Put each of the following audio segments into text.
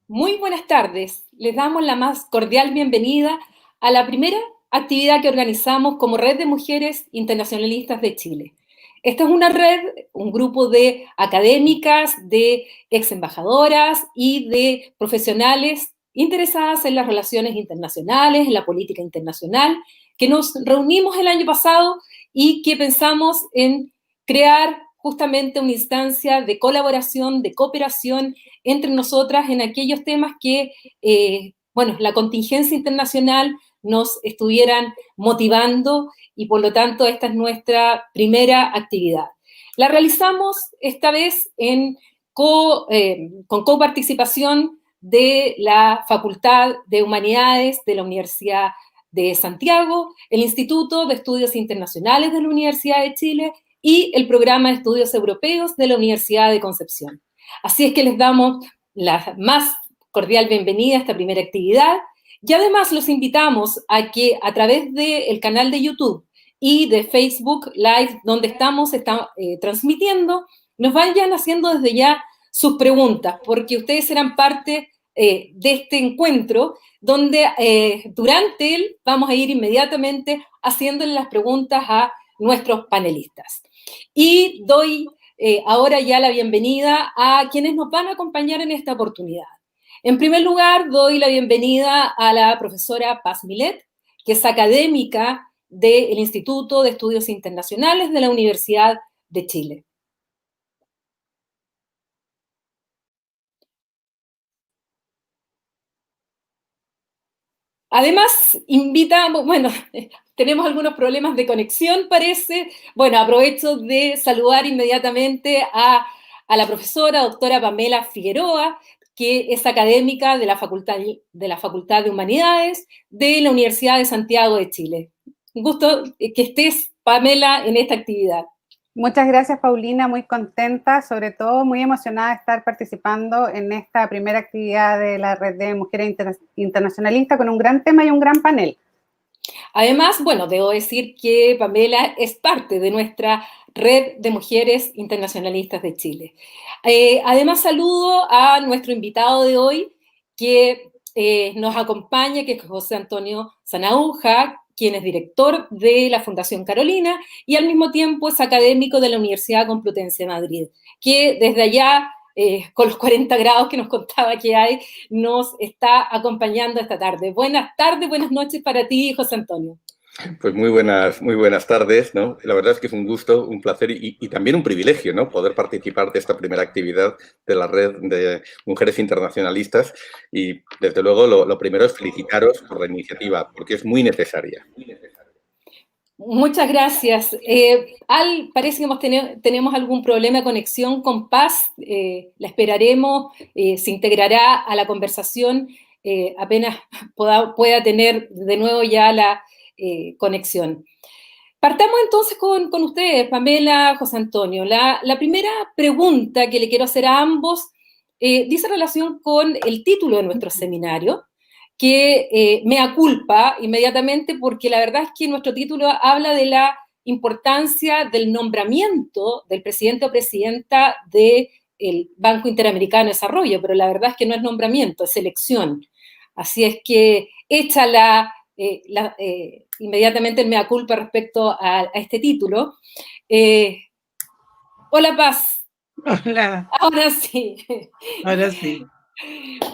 Muy buenas tardes. Les damos la más cordial bienvenida a la primera actividad que organizamos como Red de Mujeres Internacionalistas de Chile. Esta es una red, un grupo de académicas, de ex embajadoras y de profesionales interesadas en las relaciones internacionales, en la política internacional, que nos reunimos el año pasado y que pensamos en crear justamente una instancia de colaboración, de cooperación entre nosotras en aquellos temas que, la contingencia internacional nos estuvieran motivando y por lo tanto esta es nuestra primera actividad. La realizamos esta vez con coparticipación de la Facultad de Humanidades de la Universidad de Santiago, el Instituto de Estudios Internacionales de la Universidad de Chile y el Programa de Estudios Europeos de la Universidad de Concepción. Así es que les damos la más cordial bienvenida a esta primera actividad y además los invitamos a que a través del canal de YouTube y de Facebook Live, donde estamos transmitiendo, nos vayan haciendo desde ya sus preguntas, porque ustedes serán parte de este encuentro, donde durante él vamos a ir inmediatamente haciéndole las preguntas a nuestros panelistas. Y doy ahora ya la bienvenida a quienes nos van a acompañar en esta oportunidad. En primer lugar, doy la bienvenida a la profesora Paz Milet, que es académica del Instituto de Estudios Internacionales de la Universidad de Chile. Además, invitamos, tenemos algunos problemas de conexión, parece. Bueno, aprovecho de saludar inmediatamente a la profesora, doctora Pamela Figueroa, que es académica de la Facultad de Humanidades de la Universidad de Santiago de Chile. Un gusto que estés, Pamela, en esta actividad. Muchas gracias, Paulina, muy contenta, sobre todo muy emocionada de estar participando en esta primera actividad de la Red de Mujeres Internacionalistas con un gran tema y un gran panel. Además, debo decir que Pamela es parte de nuestra Red de Mujeres Internacionalistas de Chile. Además, saludo a nuestro invitado de hoy, que nos acompaña, que es José Antonio Sanahúja, quien es director de la Fundación Carolina y al mismo tiempo es académico de la Universidad Complutense de Madrid, que desde allá, con los 40 grados que nos contaba que hay, nos está acompañando esta tarde. Buenas tardes, buenas noches para ti, José Antonio. Pues muy buenas tardes, ¿no? La verdad es que es un gusto, un placer y también un privilegio, ¿no? Poder participar de esta primera actividad de la Red de Mujeres Internacionalistas y, desde luego, lo primero es felicitaros por la iniciativa, porque es muy necesaria. Muchas gracias. Parece que tenemos algún problema de conexión con Paz. La esperaremos, se integrará a la conversación apenas pueda tener de nuevo ya la conexión. Partamos entonces con ustedes, Pamela, José Antonio. La primera pregunta que le quiero hacer a ambos dice relación con el título de nuestro seminario, que mea culpa inmediatamente porque la verdad es que nuestro título habla de la importancia del nombramiento del presidente o presidenta del Banco Interamericano de Desarrollo, pero la verdad es que no es nombramiento, es elección. Así es que inmediatamente el mea culpa respecto a este título. Hola, Paz. Hola. Ahora sí. Ahora sí.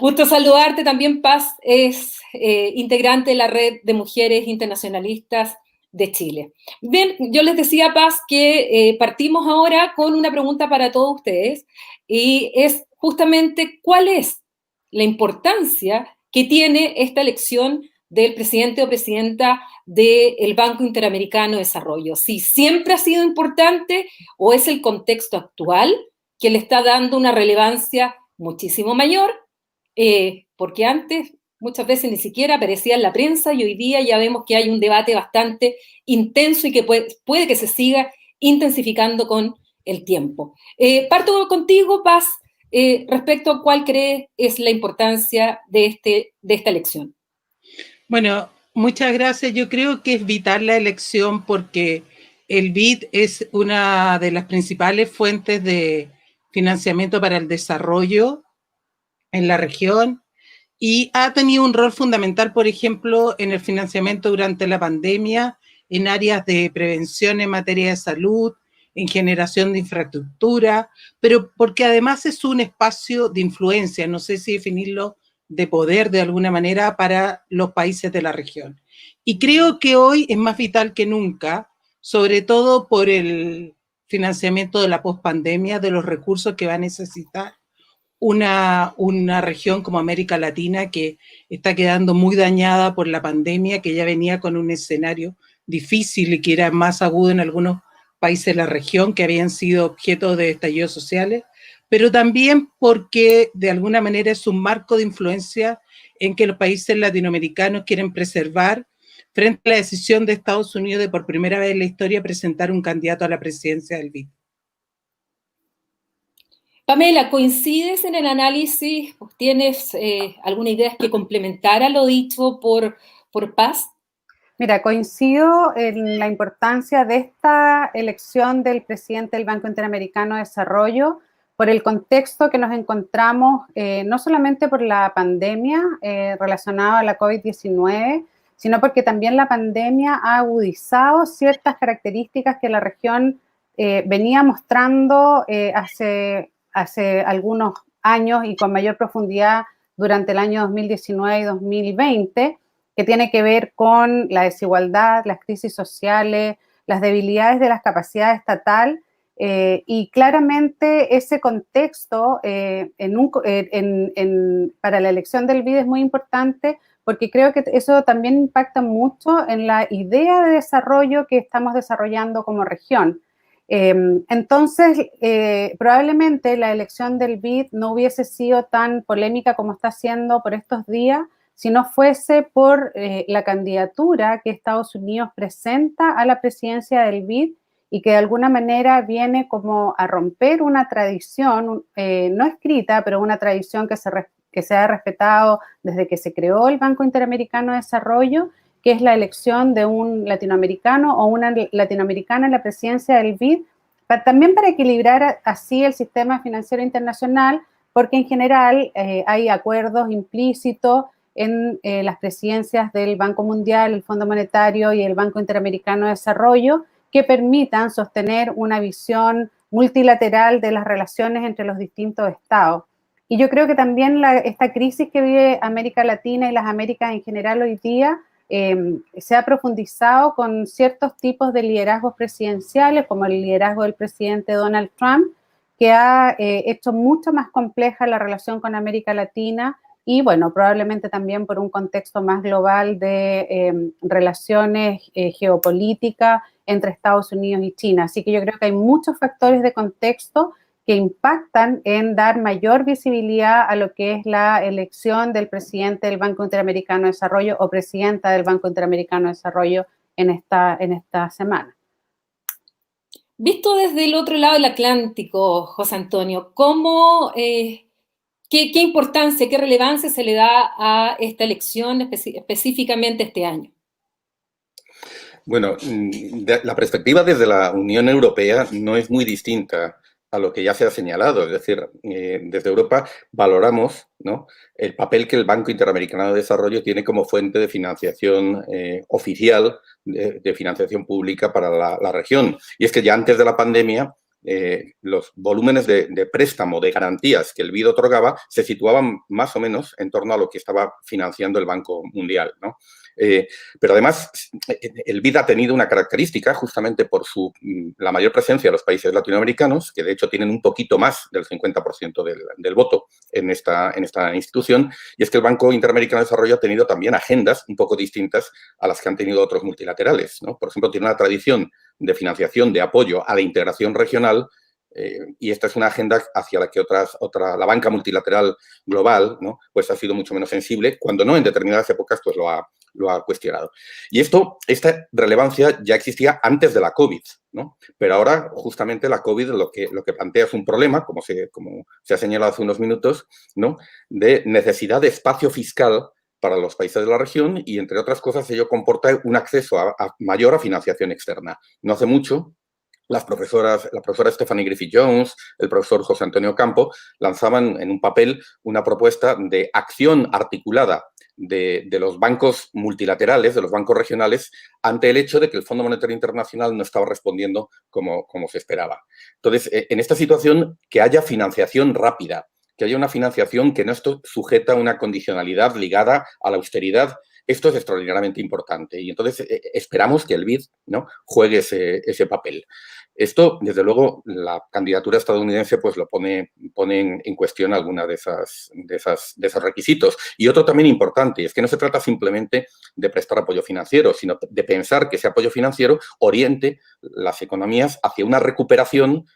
Gusto saludarte. También Paz es integrante de la Red de Mujeres Internacionalistas de Chile. Bien, yo les decía, Paz, que partimos ahora con una pregunta para todos ustedes y es justamente ¿cuál es la importancia que tiene esta elección del presidente o presidenta del Banco Interamericano de Desarrollo? Si siempre ha sido importante o es el contexto actual que le está dando una relevancia muchísimo mayor, porque antes muchas veces ni siquiera aparecía en la prensa y hoy día ya vemos que hay un debate bastante intenso y que puede que se siga intensificando con el tiempo. Parto contigo, Paz, respecto a cuál crees es la importancia de esta elección. Bueno, muchas gracias. Yo creo que es vital la elección porque el BID es una de las principales fuentes de financiamiento para el desarrollo en la región y ha tenido un rol fundamental, por ejemplo, en el financiamiento durante la pandemia, en áreas de prevención en materia de salud, en generación de infraestructura, pero porque además es un espacio de influencia, no sé si definirlo de poder de alguna manera para los países de la región. Y creo que hoy es más vital que nunca, sobre todo por el financiamiento de la pospandemia, de los recursos que va a necesitar una región como América Latina que está quedando muy dañada por la pandemia, que ya venía con un escenario difícil y que era más agudo en algunos países de la región que habían sido objeto de estallidos sociales, pero también porque de alguna manera es un marco de influencia en que los países latinoamericanos quieren preservar frente a la decisión de Estados Unidos de por primera vez en la historia presentar un candidato a la presidencia del BID. Pamela, ¿coincides en el análisis? ¿Tienes alguna idea que complementara lo dicho por Paz? Mira, coincido en la importancia de esta elección del presidente del Banco Interamericano de Desarrollo por el contexto que nos encontramos, no solamente por la pandemia relacionada a la COVID-19, sino porque también la pandemia ha agudizado ciertas características que la región venía mostrando hace algunos años y con mayor profundidad durante el año 2019 y 2020, que tiene que ver con la desigualdad, las crisis sociales, las debilidades de la capacidad estatal, y claramente ese contexto para la elección del BID es muy importante porque creo que eso también impacta mucho en la idea de desarrollo que estamos desarrollando como región. Entonces, probablemente la elección del BID no hubiese sido tan polémica como está siendo por estos días si no fuese por la candidatura que Estados Unidos presenta a la presidencia del BID y que de alguna manera viene como a romper una tradición, no escrita, pero una tradición que se ha respetado desde que se creó el Banco Interamericano de Desarrollo, que es la elección de un latinoamericano o una latinoamericana en la presidencia del BID, también para equilibrar así el sistema financiero internacional, porque en general hay acuerdos implícitos en las presidencias del Banco Mundial, el Fondo Monetario y el Banco Interamericano de Desarrollo que permitan sostener una visión multilateral de las relaciones entre los distintos estados. Y yo creo que también esta crisis que vive América Latina y las Américas en general hoy día se ha profundizado con ciertos tipos de liderazgos presidenciales, como el liderazgo del presidente Donald Trump, que ha hecho mucho más compleja la relación con América Latina y, bueno, probablemente también por un contexto más global de relaciones geopolíticas entre Estados Unidos y China. Así que yo creo que hay muchos factores de contexto que impactan en dar mayor visibilidad a lo que es la elección del presidente del Banco Interamericano de Desarrollo o presidenta del Banco Interamericano de Desarrollo en esta semana. Visto desde el otro lado del Atlántico, José Antonio, ¿cómo, qué importancia, qué relevancia se le da a esta elección específicamente este año? Bueno, la perspectiva desde la Unión Europea no es muy distinta a lo que ya se ha señalado. Es decir, desde Europa valoramos, ¿no?, el papel que el Banco Interamericano de Desarrollo tiene como fuente de financiación oficial, de financiación pública para la región. Y es que ya antes de la pandemia, los volúmenes de préstamo, de garantías que el BID otorgaba, se situaban más o menos en torno a lo que estaba financiando el Banco Mundial, ¿no? Pero además, el BID ha tenido una característica justamente por la mayor presencia de los países latinoamericanos, que de hecho tienen un poquito más del 50% del voto en esta institución, y es que el Banco Interamericano de Desarrollo ha tenido también agendas un poco distintas a las que han tenido otros multilaterales, ¿no? Por ejemplo, tiene una tradición de financiación, de apoyo a la integración regional, y esta es una agenda hacia la que la banca multilateral global, ¿no?, pues ha sido mucho menos sensible, cuando no en determinadas épocas pues lo ha cuestionado. Y esta relevancia ya existía antes de la COVID, ¿no? Pero ahora justamente la COVID lo que plantea es un problema, como se ha señalado hace unos minutos, ¿no?, de necesidad de espacio fiscal para los países de la región y, entre otras cosas, ello comporta un acceso mayor a financiación externa. No hace mucho, la profesora Stephanie Griffith-Jones, el profesor José Antonio Campo, lanzaban en un papel una propuesta de acción articulada de los bancos multilaterales, de los bancos regionales, ante el hecho de que el Fondo Monetario Internacional no estaba respondiendo como se esperaba. Entonces, en esta situación, que haya financiación rápida, que haya una financiación que no esté sujeta a una condicionalidad ligada a la austeridad, esto es extraordinariamente importante. Y entonces esperamos que el BID, ¿no?, juegue ese papel. Esto, desde luego, la candidatura estadounidense pues lo pone en cuestión alguna de esos requisitos. Y otro también importante, es que no se trata simplemente de prestar apoyo financiero, sino de pensar que ese apoyo financiero oriente las economías hacia una recuperación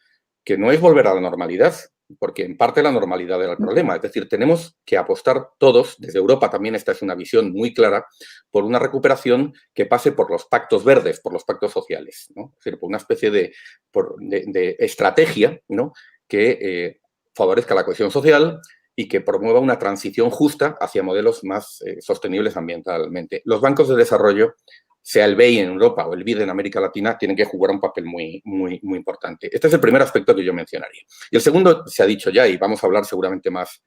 que no es volver a la normalidad, porque en parte la normalidad era el problema. Es decir, tenemos que apostar todos, desde Europa también esta es una visión muy clara, por una recuperación que pase por los pactos verdes, por los pactos sociales, ¿no? Es decir, por una especie de estrategia, ¿no?, que favorezca la cohesión social y que promueva una transición justa hacia modelos más sostenibles ambientalmente. Los bancos de desarrollo, sea el BEI en Europa o el BID en América Latina, tienen que jugar un papel muy importante. Este es el primer aspecto que yo mencionaría. Y el segundo se ha dicho ya, y vamos a hablar seguramente más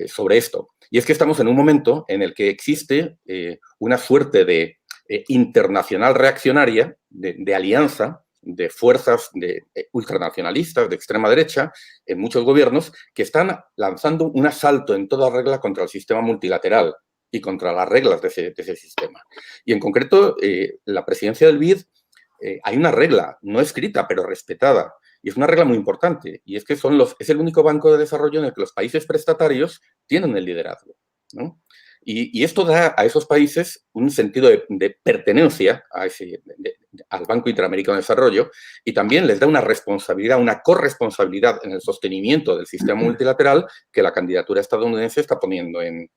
sobre esto. Y es que estamos en un momento en el que existe una suerte de internacional reaccionaria, de alianza, de fuerzas ultranacionalistas de extrema derecha en muchos gobiernos que están lanzando un asalto en toda regla contra el sistema multilateral y contra las reglas de ese sistema. Y en concreto, la presidencia del BID, hay una regla no escrita, pero respetada, y es una regla muy importante, y es que es el único banco de desarrollo en el que los países prestatarios tienen el liderazgo, ¿no? Y esto da a esos países un sentido de pertenencia al Banco Interamericano de Desarrollo, y también les da una responsabilidad, una corresponsabilidad en el sostenimiento del sistema multilateral que la candidatura estadounidense está poniendo en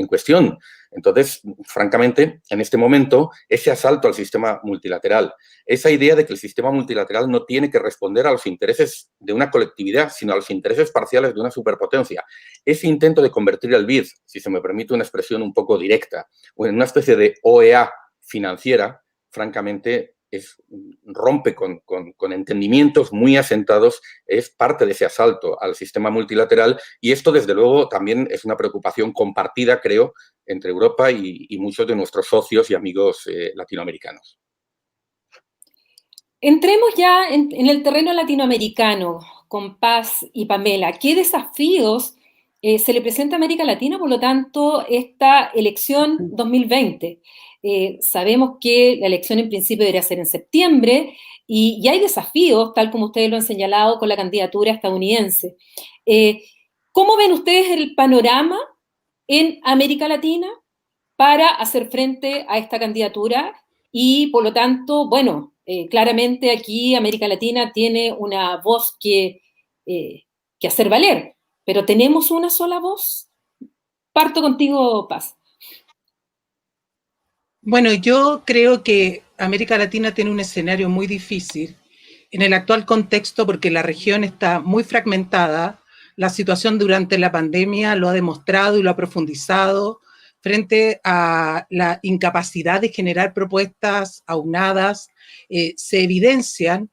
cuestión. Entonces, francamente, en este momento, ese asalto al sistema multilateral, esa idea de que el sistema multilateral no tiene que responder a los intereses de una colectividad, sino a los intereses parciales de una superpotencia, ese intento de convertir al BID, si se me permite una expresión un poco directa, en una especie de OEA financiera, francamente, rompe con entendimientos muy asentados, es parte de ese asalto al sistema multilateral, y esto, desde luego, también es una preocupación compartida, creo, entre Europa y muchos de nuestros socios y amigos latinoamericanos. Entremos ya en el terreno latinoamericano con Paz y Pamela. ¿Qué desafíos se le presenta a América Latina, por lo tanto, esta elección 2020? Sabemos que la elección en principio debería ser en septiembre y hay desafíos, tal como ustedes lo han señalado, con la candidatura estadounidense. ¿Cómo ven ustedes el panorama en América Latina para hacer frente a esta candidatura? Y, por lo tanto, bueno, claramente aquí América Latina tiene una voz que hacer valer, pero ¿tenemos una sola voz? Parto contigo, Paz. Bueno, yo creo que América Latina tiene un escenario muy difícil en el actual contexto porque la región está muy fragmentada. La situación durante la pandemia lo ha demostrado y lo ha profundizado frente a la incapacidad de generar propuestas aunadas. Se evidencian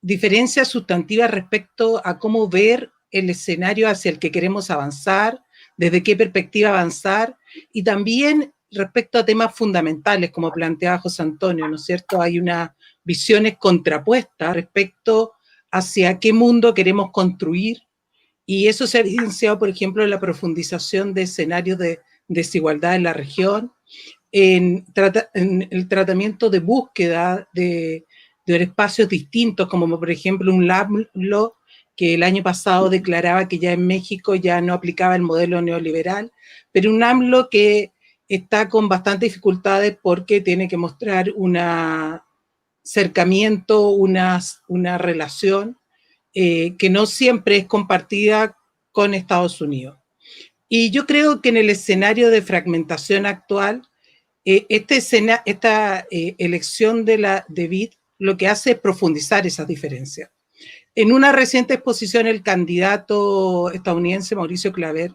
diferencias sustantivas respecto a cómo ver el escenario hacia el que queremos avanzar, desde qué perspectiva avanzar, y también respecto a temas fundamentales, como planteaba José Antonio, ¿no es cierto? Hay unas visiones contrapuestas respecto hacia qué mundo queremos construir, y eso se ha evidenciado, por ejemplo, en la profundización de escenarios de desigualdad en la región, en el tratamiento de búsqueda de espacios distintos, como por ejemplo un AMLO que el año pasado declaraba que ya en México ya no aplicaba el modelo neoliberal, pero un AMLO que está con bastantes dificultades porque tiene que mostrar un acercamiento, una relación que no siempre es compartida con Estados Unidos. Y yo creo que en el escenario de fragmentación actual, esta elección de BID lo que hace es profundizar esas diferencias. En una reciente exposición, el candidato estadounidense Mauricio Claver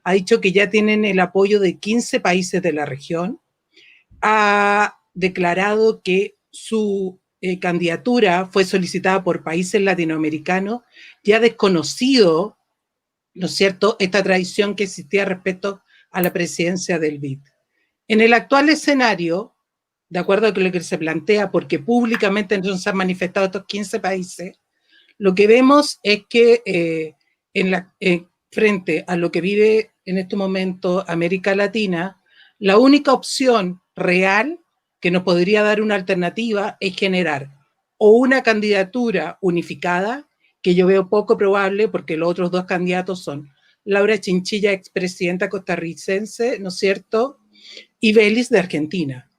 ha dicho que ya tienen el apoyo de 15 países de la región. Ha declarado que su candidatura fue solicitada por países latinoamericanos, ya desconocido, ¿no es cierto?, esta tradición que existía respecto a la presidencia del BID. En el actual escenario, de acuerdo con lo que se plantea, porque públicamente no se han manifestado estos 15 países, lo que vemos es que frente a lo que vive en este momento América Latina, la única opción real que nos podría dar una alternativa es generar o una candidatura unificada, que yo veo poco probable porque los otros dos candidatos son Laura Chinchilla, expresidenta costarricense, ¿no es cierto?, y Vélez de Argentina,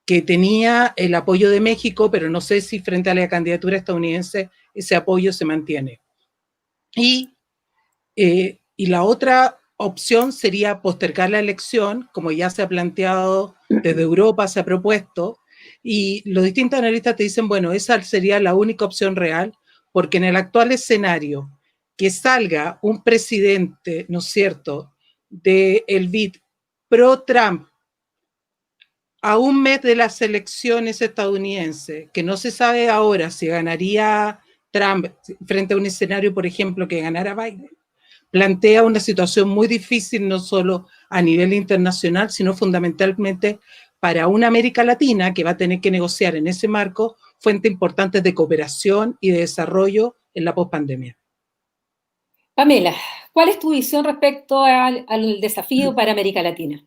que tenía el apoyo de México, pero no sé si frente a la candidatura estadounidense ese apoyo se mantiene. Y la otra opción sería postergar la elección, como ya se ha planteado desde Europa, se ha propuesto, y los distintos analistas te dicen, bueno, esa sería la única opción real, porque en el actual escenario, que salga un presidente, ¿no es cierto?, del BID pro-Trump a un mes de las elecciones estadounidenses, que no se sabe ahora si ganaría Trump frente a un escenario, por ejemplo, que ganara Biden, plantea una situación muy difícil, no solo a nivel internacional, sino fundamentalmente para una América Latina que va a tener que negociar en ese marco fuentes importantes de cooperación y de desarrollo en la pospandemia. Pamela, ¿cuál es tu visión respecto al desafío para América Latina?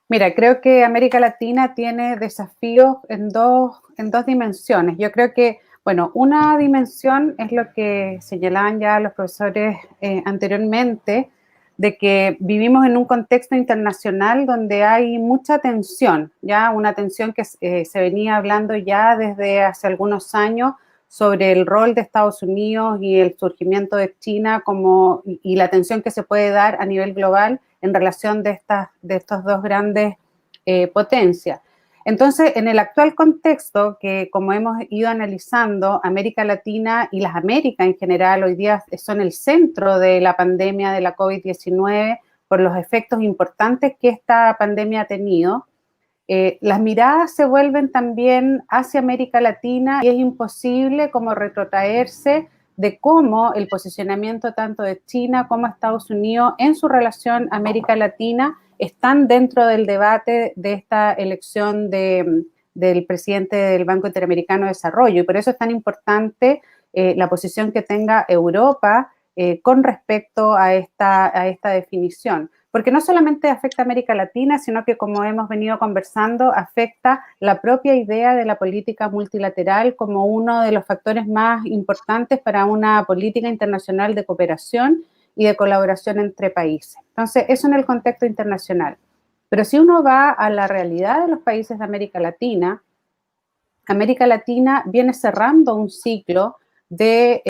Mira, creo que América Latina tiene desafíos en dos dimensiones. Yo creo que, bueno, una dimensión es lo que señalaban ya los profesores anteriormente, de que vivimos en un contexto internacional donde hay mucha tensión, ya una tensión que se venía hablando ya desde hace algunos años sobre el rol de Estados Unidos y el surgimiento de China y la tensión que se puede dar a nivel global en relación de estos dos grandes potencias. Entonces, en el actual contexto, que como hemos ido analizando, América Latina y las Américas en general hoy día son el centro de la pandemia de la COVID-19 por los efectos importantes que esta pandemia ha tenido. Las miradas se vuelven también hacia América Latina y es imposible como retrotraerse de cómo el posicionamiento tanto de China como Estados Unidos en su relación América Latina están dentro del debate de esta elección del presidente del Banco Interamericano de Desarrollo. Y por eso es tan importante la posición que tenga Europa con respecto a esta definición. Porque no solamente afecta a América Latina, sino que, como hemos venido conversando, afecta la propia idea de la política multilateral como uno de los factores más importantes para una política internacional de cooperación y de colaboración entre países. Entonces, eso en el contexto internacional. Pero si uno va a la realidad de los países de América Latina viene cerrando un ciclo de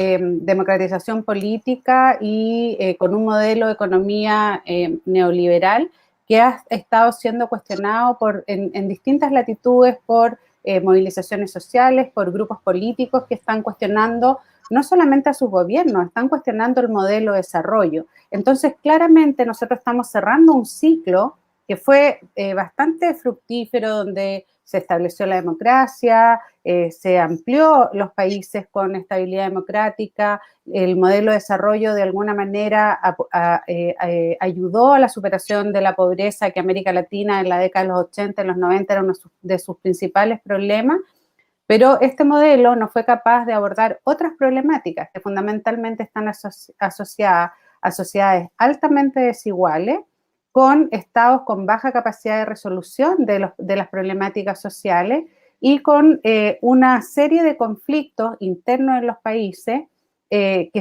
democratización política y con un modelo de economía neoliberal que ha estado siendo cuestionado en distintas latitudes por movilizaciones sociales, por grupos políticos que están cuestionando no solamente a sus gobiernos, están cuestionando el modelo de desarrollo. Entonces, claramente nosotros estamos cerrando un ciclo que fue bastante fructífero, donde se estableció la democracia, se amplió los países con estabilidad democrática, el modelo de desarrollo de alguna manera ayudó a la superación de la pobreza, que América Latina en la década de los 80, en los 90 era uno de sus principales problemas, pero este modelo no fue capaz de abordar otras problemáticas que fundamentalmente están asociadas a sociedades altamente desiguales, con estados con baja capacidad de resolución de las problemáticas sociales y con una serie de conflictos internos en los países que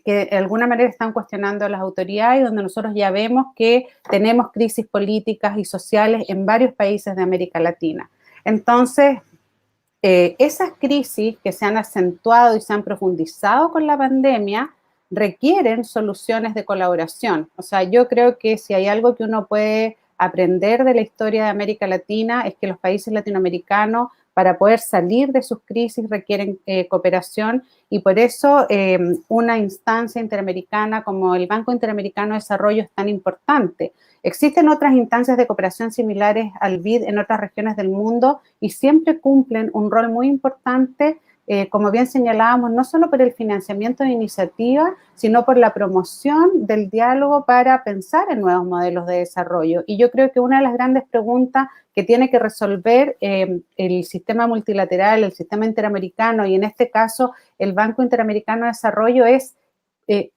de alguna manera están cuestionando a las autoridades, donde nosotros ya vemos que tenemos crisis políticas y sociales en varios países de América Latina. Entonces, esas crisis que se han acentuado y se han profundizado con la pandemia requieren soluciones de colaboración. O sea, yo creo que si hay algo que uno puede aprender de la historia de América Latina es que los países latinoamericanos para poder salir de sus crisis requieren cooperación, y por eso una instancia interamericana como el Banco Interamericano de Desarrollo es tan importante. Existen otras instancias de cooperación similares al BID en otras regiones del mundo y siempre cumplen un rol muy importante, como bien señalábamos, no solo por el financiamiento de iniciativas, sino por la promoción del diálogo para pensar en nuevos modelos de desarrollo. Y yo creo que una de las grandes preguntas que tiene que resolver el sistema multilateral, el sistema interamericano y en este caso el Banco Interamericano de Desarrollo es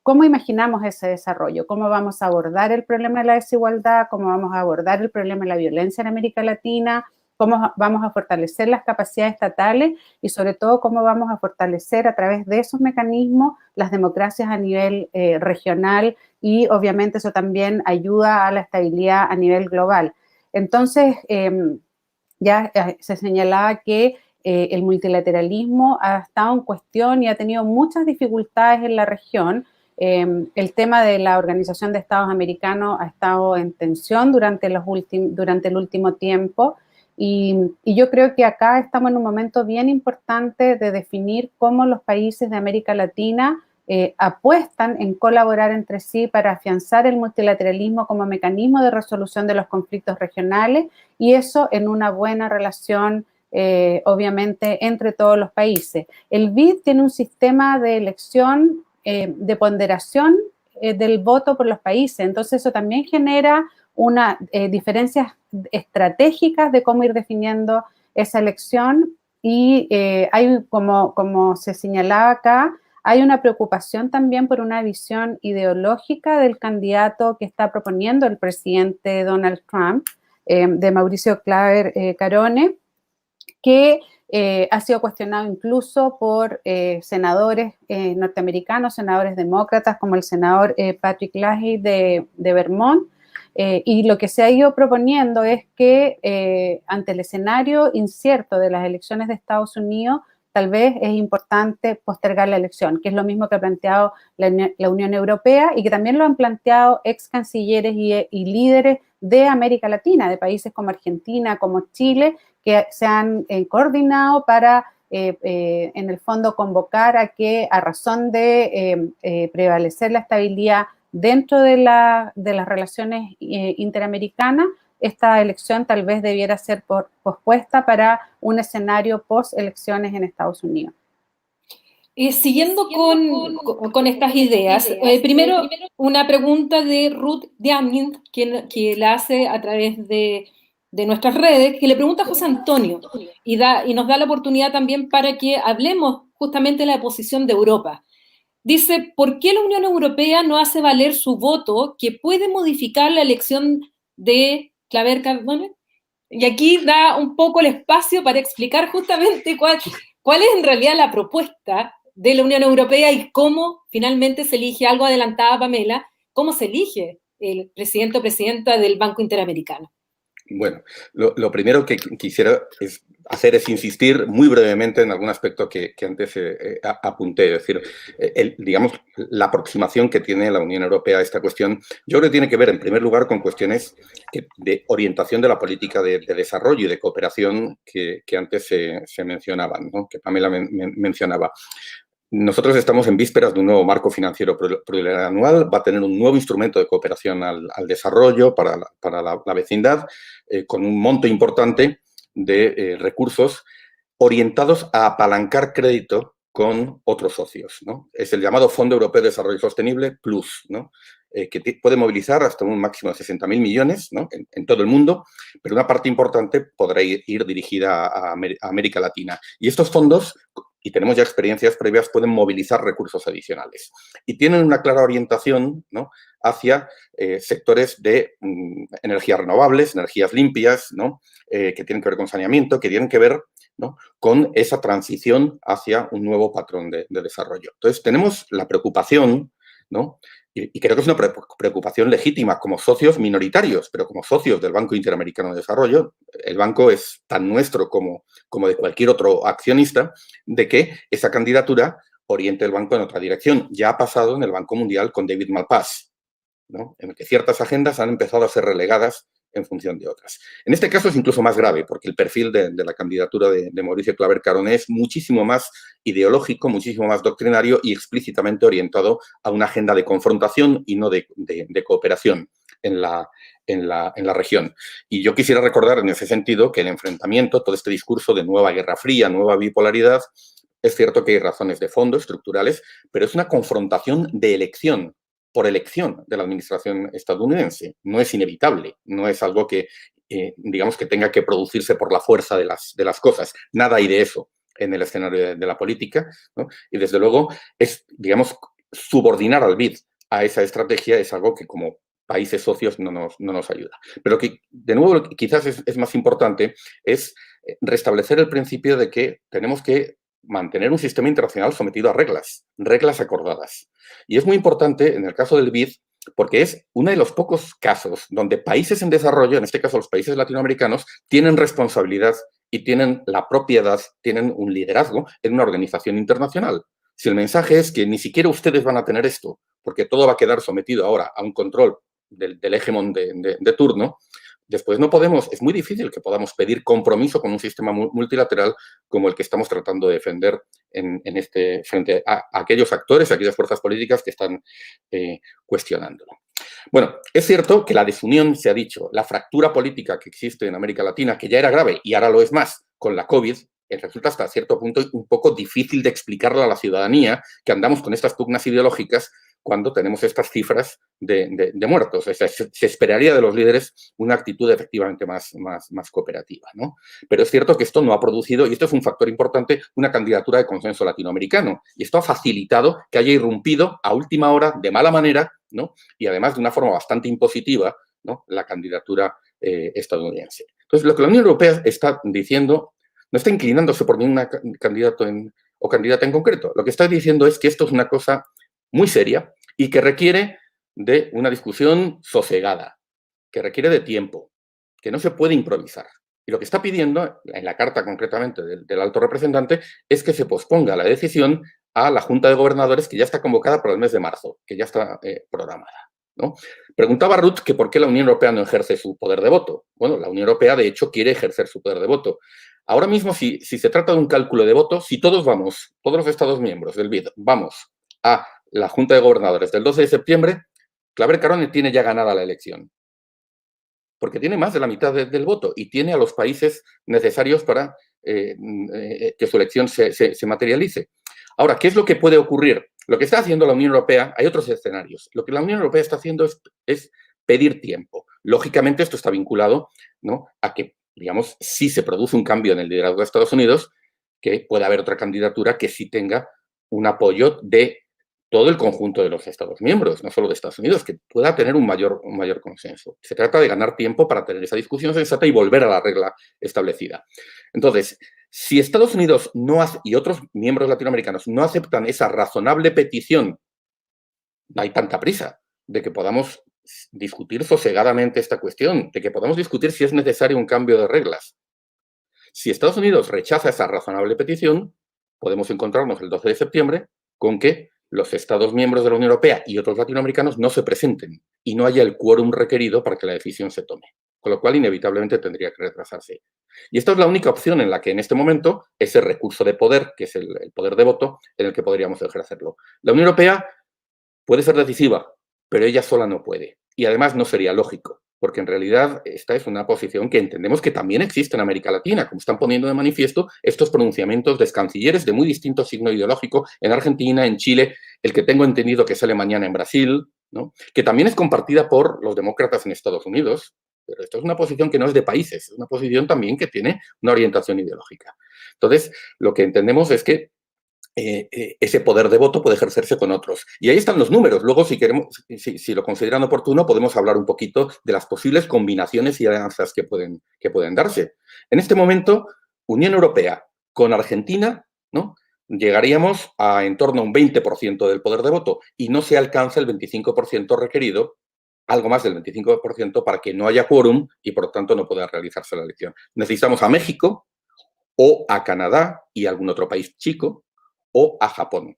¿cómo imaginamos ese desarrollo? ¿Cómo vamos a abordar el problema de la desigualdad? ¿Cómo vamos a abordar el problema de la violencia en América Latina? ¿Cómo vamos a fortalecer las capacidades estatales? Y sobre todo, ¿cómo vamos a fortalecer a través de esos mecanismos las democracias a nivel regional? Y obviamente eso también ayuda a la estabilidad a nivel global. Entonces, ya se señalaba que el multilateralismo ha estado en cuestión y ha tenido muchas dificultades en la región. El tema de la Organización de Estados Americanos ha estado en tensión durante el último tiempo y yo creo que acá estamos en un momento bien importante de definir cómo los países de América Latina apuestan en colaborar entre sí para afianzar el multilateralismo como mecanismo de resolución de los conflictos regionales y eso en una buena relación obviamente entre todos los países. El BID tiene un sistema de elección de ponderación del voto por los países, entonces eso también genera unas diferencias estratégicas de cómo ir definiendo esa elección y hay, como se señalaba acá, hay una preocupación también por una visión ideológica del candidato que está proponiendo el presidente Donald Trump, de Mauricio Claver Carone, que ha sido cuestionado incluso por senadores norteamericanos, senadores demócratas, como el senador Patrick Leahy de Vermont, y lo que se ha ido proponiendo es que ante el escenario incierto de las elecciones de Estados Unidos, tal vez es importante postergar la elección, que es lo mismo que ha planteado la Unión Europea y que también lo han planteado ex cancilleres y líderes de América Latina, de países como Argentina, como Chile, que se han coordinado para, en el fondo, convocar a que, a razón de prevalecer la estabilidad dentro de las relaciones interamericanas, esta elección tal vez debiera ser pospuesta para un escenario post-elecciones en Estados Unidos. Siguiendo con estas ideas, primero una pregunta de Ruth Diamond, que la hace a través de nuestras redes, que le pregunta a José Antonio y nos da la oportunidad también para que hablemos justamente de la posición de Europa. Dice, ¿por qué la Unión Europea no hace valer su voto que puede modificar la elección de Claver Cardone? Y aquí da un poco el espacio para explicar justamente cuál es en realidad la propuesta de la Unión Europea y cómo finalmente se elige, algo adelantada Pamela, cómo se elige el presidente o presidenta del Banco Interamericano. Bueno, lo primero que quisiera hacer es insistir muy brevemente en algún aspecto que antes apunté. Es decir, digamos, la aproximación que tiene la Unión Europea a esta cuestión, yo creo que tiene que ver, en primer lugar, con cuestiones de orientación de la política de desarrollo y de cooperación que antes se mencionaban, ¿no? Que Pamela mencionaba. Nosotros estamos en vísperas de un nuevo marco financiero plurianual, va a tener un nuevo instrumento de cooperación al desarrollo para la vecindad, con un monto importante de recursos orientados a apalancar crédito con otros socios, ¿no? Es el llamado Fondo Europeo de Desarrollo Sostenible Plus, ¿no? Que puede movilizar hasta un máximo de 60.000 millones, ¿no? en todo el mundo, pero una parte importante podrá ir dirigida a América Latina. Y estos fondos, y tenemos ya experiencias previas, pueden movilizar recursos adicionales. Y tienen una clara orientación, ¿no?, hacia sectores de energías renovables, energías limpias, ¿no?, que tienen que ver con saneamiento, que tienen que ver, ¿no?, con esa transición hacia un nuevo patrón de desarrollo. Entonces, tenemos la preocupación, ¿no?, y creo que es una preocupación legítima como socios minoritarios, pero como socios del Banco Interamericano de Desarrollo, el banco es tan nuestro como de cualquier otro accionista, de que esa candidatura oriente el banco en otra dirección. Ya ha pasado en el Banco Mundial con David Malpass, ¿no?, en el que ciertas agendas han empezado a ser relegadas en función de otras. En este caso es incluso más grave, porque el perfil de la candidatura de Mauricio Claver-Caroné es muchísimo más ideológico, muchísimo más doctrinario y explícitamente orientado a una agenda de confrontación y no de cooperación en la región. Y yo quisiera recordar en ese sentido que el enfrentamiento, todo este discurso de nueva Guerra Fría, nueva bipolaridad, es cierto que hay razones de fondo estructurales, pero es una confrontación de elección, por elección de la administración estadounidense. No es inevitable, no es algo que, digamos, que tenga que producirse por la fuerza de las cosas. Nada hay de eso en el escenario de la política, ¿no? Y desde luego es, digamos, subordinar al BID a esa estrategia es algo que como países socios no nos ayuda. Pero que, de nuevo, lo que quizás es más importante es restablecer el principio de que tenemos que mantener un sistema internacional sometido a reglas acordadas. Y es muy importante en el caso del BID porque es uno de los pocos casos donde países en desarrollo, en este caso los países latinoamericanos, tienen responsabilidad y tienen la propiedad, tienen un liderazgo en una organización internacional. Si el mensaje es que ni siquiera ustedes van a tener esto, porque todo va a quedar sometido ahora a un control del hegemón de turno, después no podemos, es muy difícil que podamos pedir compromiso con un sistema multilateral como el que estamos tratando de defender frente a aquellos actores, a aquellas fuerzas políticas que están cuestionándolo. Bueno, es cierto que la desunión, se ha dicho, la fractura política que existe en América Latina, que ya era grave y ahora lo es más con la COVID, resulta hasta cierto punto un poco difícil de explicarle a la ciudadanía que andamos con estas pugnas ideológicas cuando tenemos estas cifras de muertos. O sea, se esperaría de los líderes una actitud efectivamente más cooperativa, ¿no? Pero es cierto que esto no ha producido, y esto es un factor importante, una candidatura de consenso latinoamericano. Y esto ha facilitado que haya irrumpido a última hora, de mala manera, ¿no? Y además de una forma bastante impositiva, ¿no? La candidatura estadounidense. Entonces, lo que la Unión Europea está diciendo no está inclinándose por ningún candidato o candidata en concreto. Lo que está diciendo es que esto es una cosa muy seria y que requiere de una discusión sosegada, que requiere de tiempo, que no se puede improvisar. Y lo que está pidiendo, en la carta concretamente del alto representante, es que se posponga la decisión a la Junta de Gobernadores, que ya está convocada para el mes de marzo, que ya está programada, ¿no? Preguntaba Ruth que por qué la Unión Europea no ejerce su poder de voto. Bueno, la Unión Europea, de hecho, quiere ejercer su poder de voto. Ahora mismo, si se trata de un cálculo de votos, si todos los Estados miembros del BID, vamos a la Junta de Gobernadores del 12 de septiembre, Claver-Caroné tiene ya ganada la elección. Porque tiene más de la mitad del voto y tiene a los países necesarios para que su elección se materialice. Ahora, ¿qué es lo que puede ocurrir? Lo que está haciendo la Unión Europea, hay otros escenarios. Lo que la Unión Europea está haciendo es pedir tiempo. Lógicamente, esto está vinculado, ¿no?, a que, digamos, si se produce un cambio en el liderazgo de Estados Unidos, que pueda haber otra candidatura que sí tenga un apoyo de todo el conjunto de los Estados miembros, no solo de Estados Unidos, que pueda tener un mayor consenso. Se trata de ganar tiempo para tener esa discusión sensata y volver a la regla establecida. Entonces, si Estados Unidos y otros miembros latinoamericanos no aceptan esa razonable petición, no hay tanta prisa de que podamos discutir sosegadamente esta cuestión, de que podamos discutir si es necesario un cambio de reglas. Si Estados Unidos rechaza esa razonable petición, podemos encontrarnos el 12 de septiembre con que los Estados miembros de la Unión Europea y otros latinoamericanos no se presenten y no haya el quórum requerido para que la decisión se tome, con lo cual inevitablemente tendría que retrasarse. Y esta es la única opción en la que en este momento ese recurso de poder, que es el poder de voto, en el que podríamos ejercerlo. La Unión Europea puede ser decisiva, pero ella sola no puede. Y además no sería lógico, porque en realidad esta es una posición que entendemos que también existe en América Latina, como están poniendo de manifiesto estos pronunciamientos de cancilleres de muy distinto signo ideológico en Argentina, en Chile, el que tengo entendido que sale mañana en Brasil, ¿no?, que también es compartida por los demócratas en Estados Unidos, pero esto es una posición que no es de países, es una posición también que tiene una orientación ideológica. Entonces, lo que entendemos es que ese poder de voto puede ejercerse con otros. Y ahí están los números. Luego, si lo consideran oportuno, podemos hablar un poquito de las posibles combinaciones y alianzas que pueden darse. En este momento, Unión Europea con Argentina, ¿no?, llegaríamos a en torno a un 20% del poder de voto y no se alcanza el 25% requerido, algo más del 25%, para que no haya quórum y, por lo tanto, no pueda realizarse la elección. Necesitamos a México o a Canadá y algún otro país chico, o a Japón,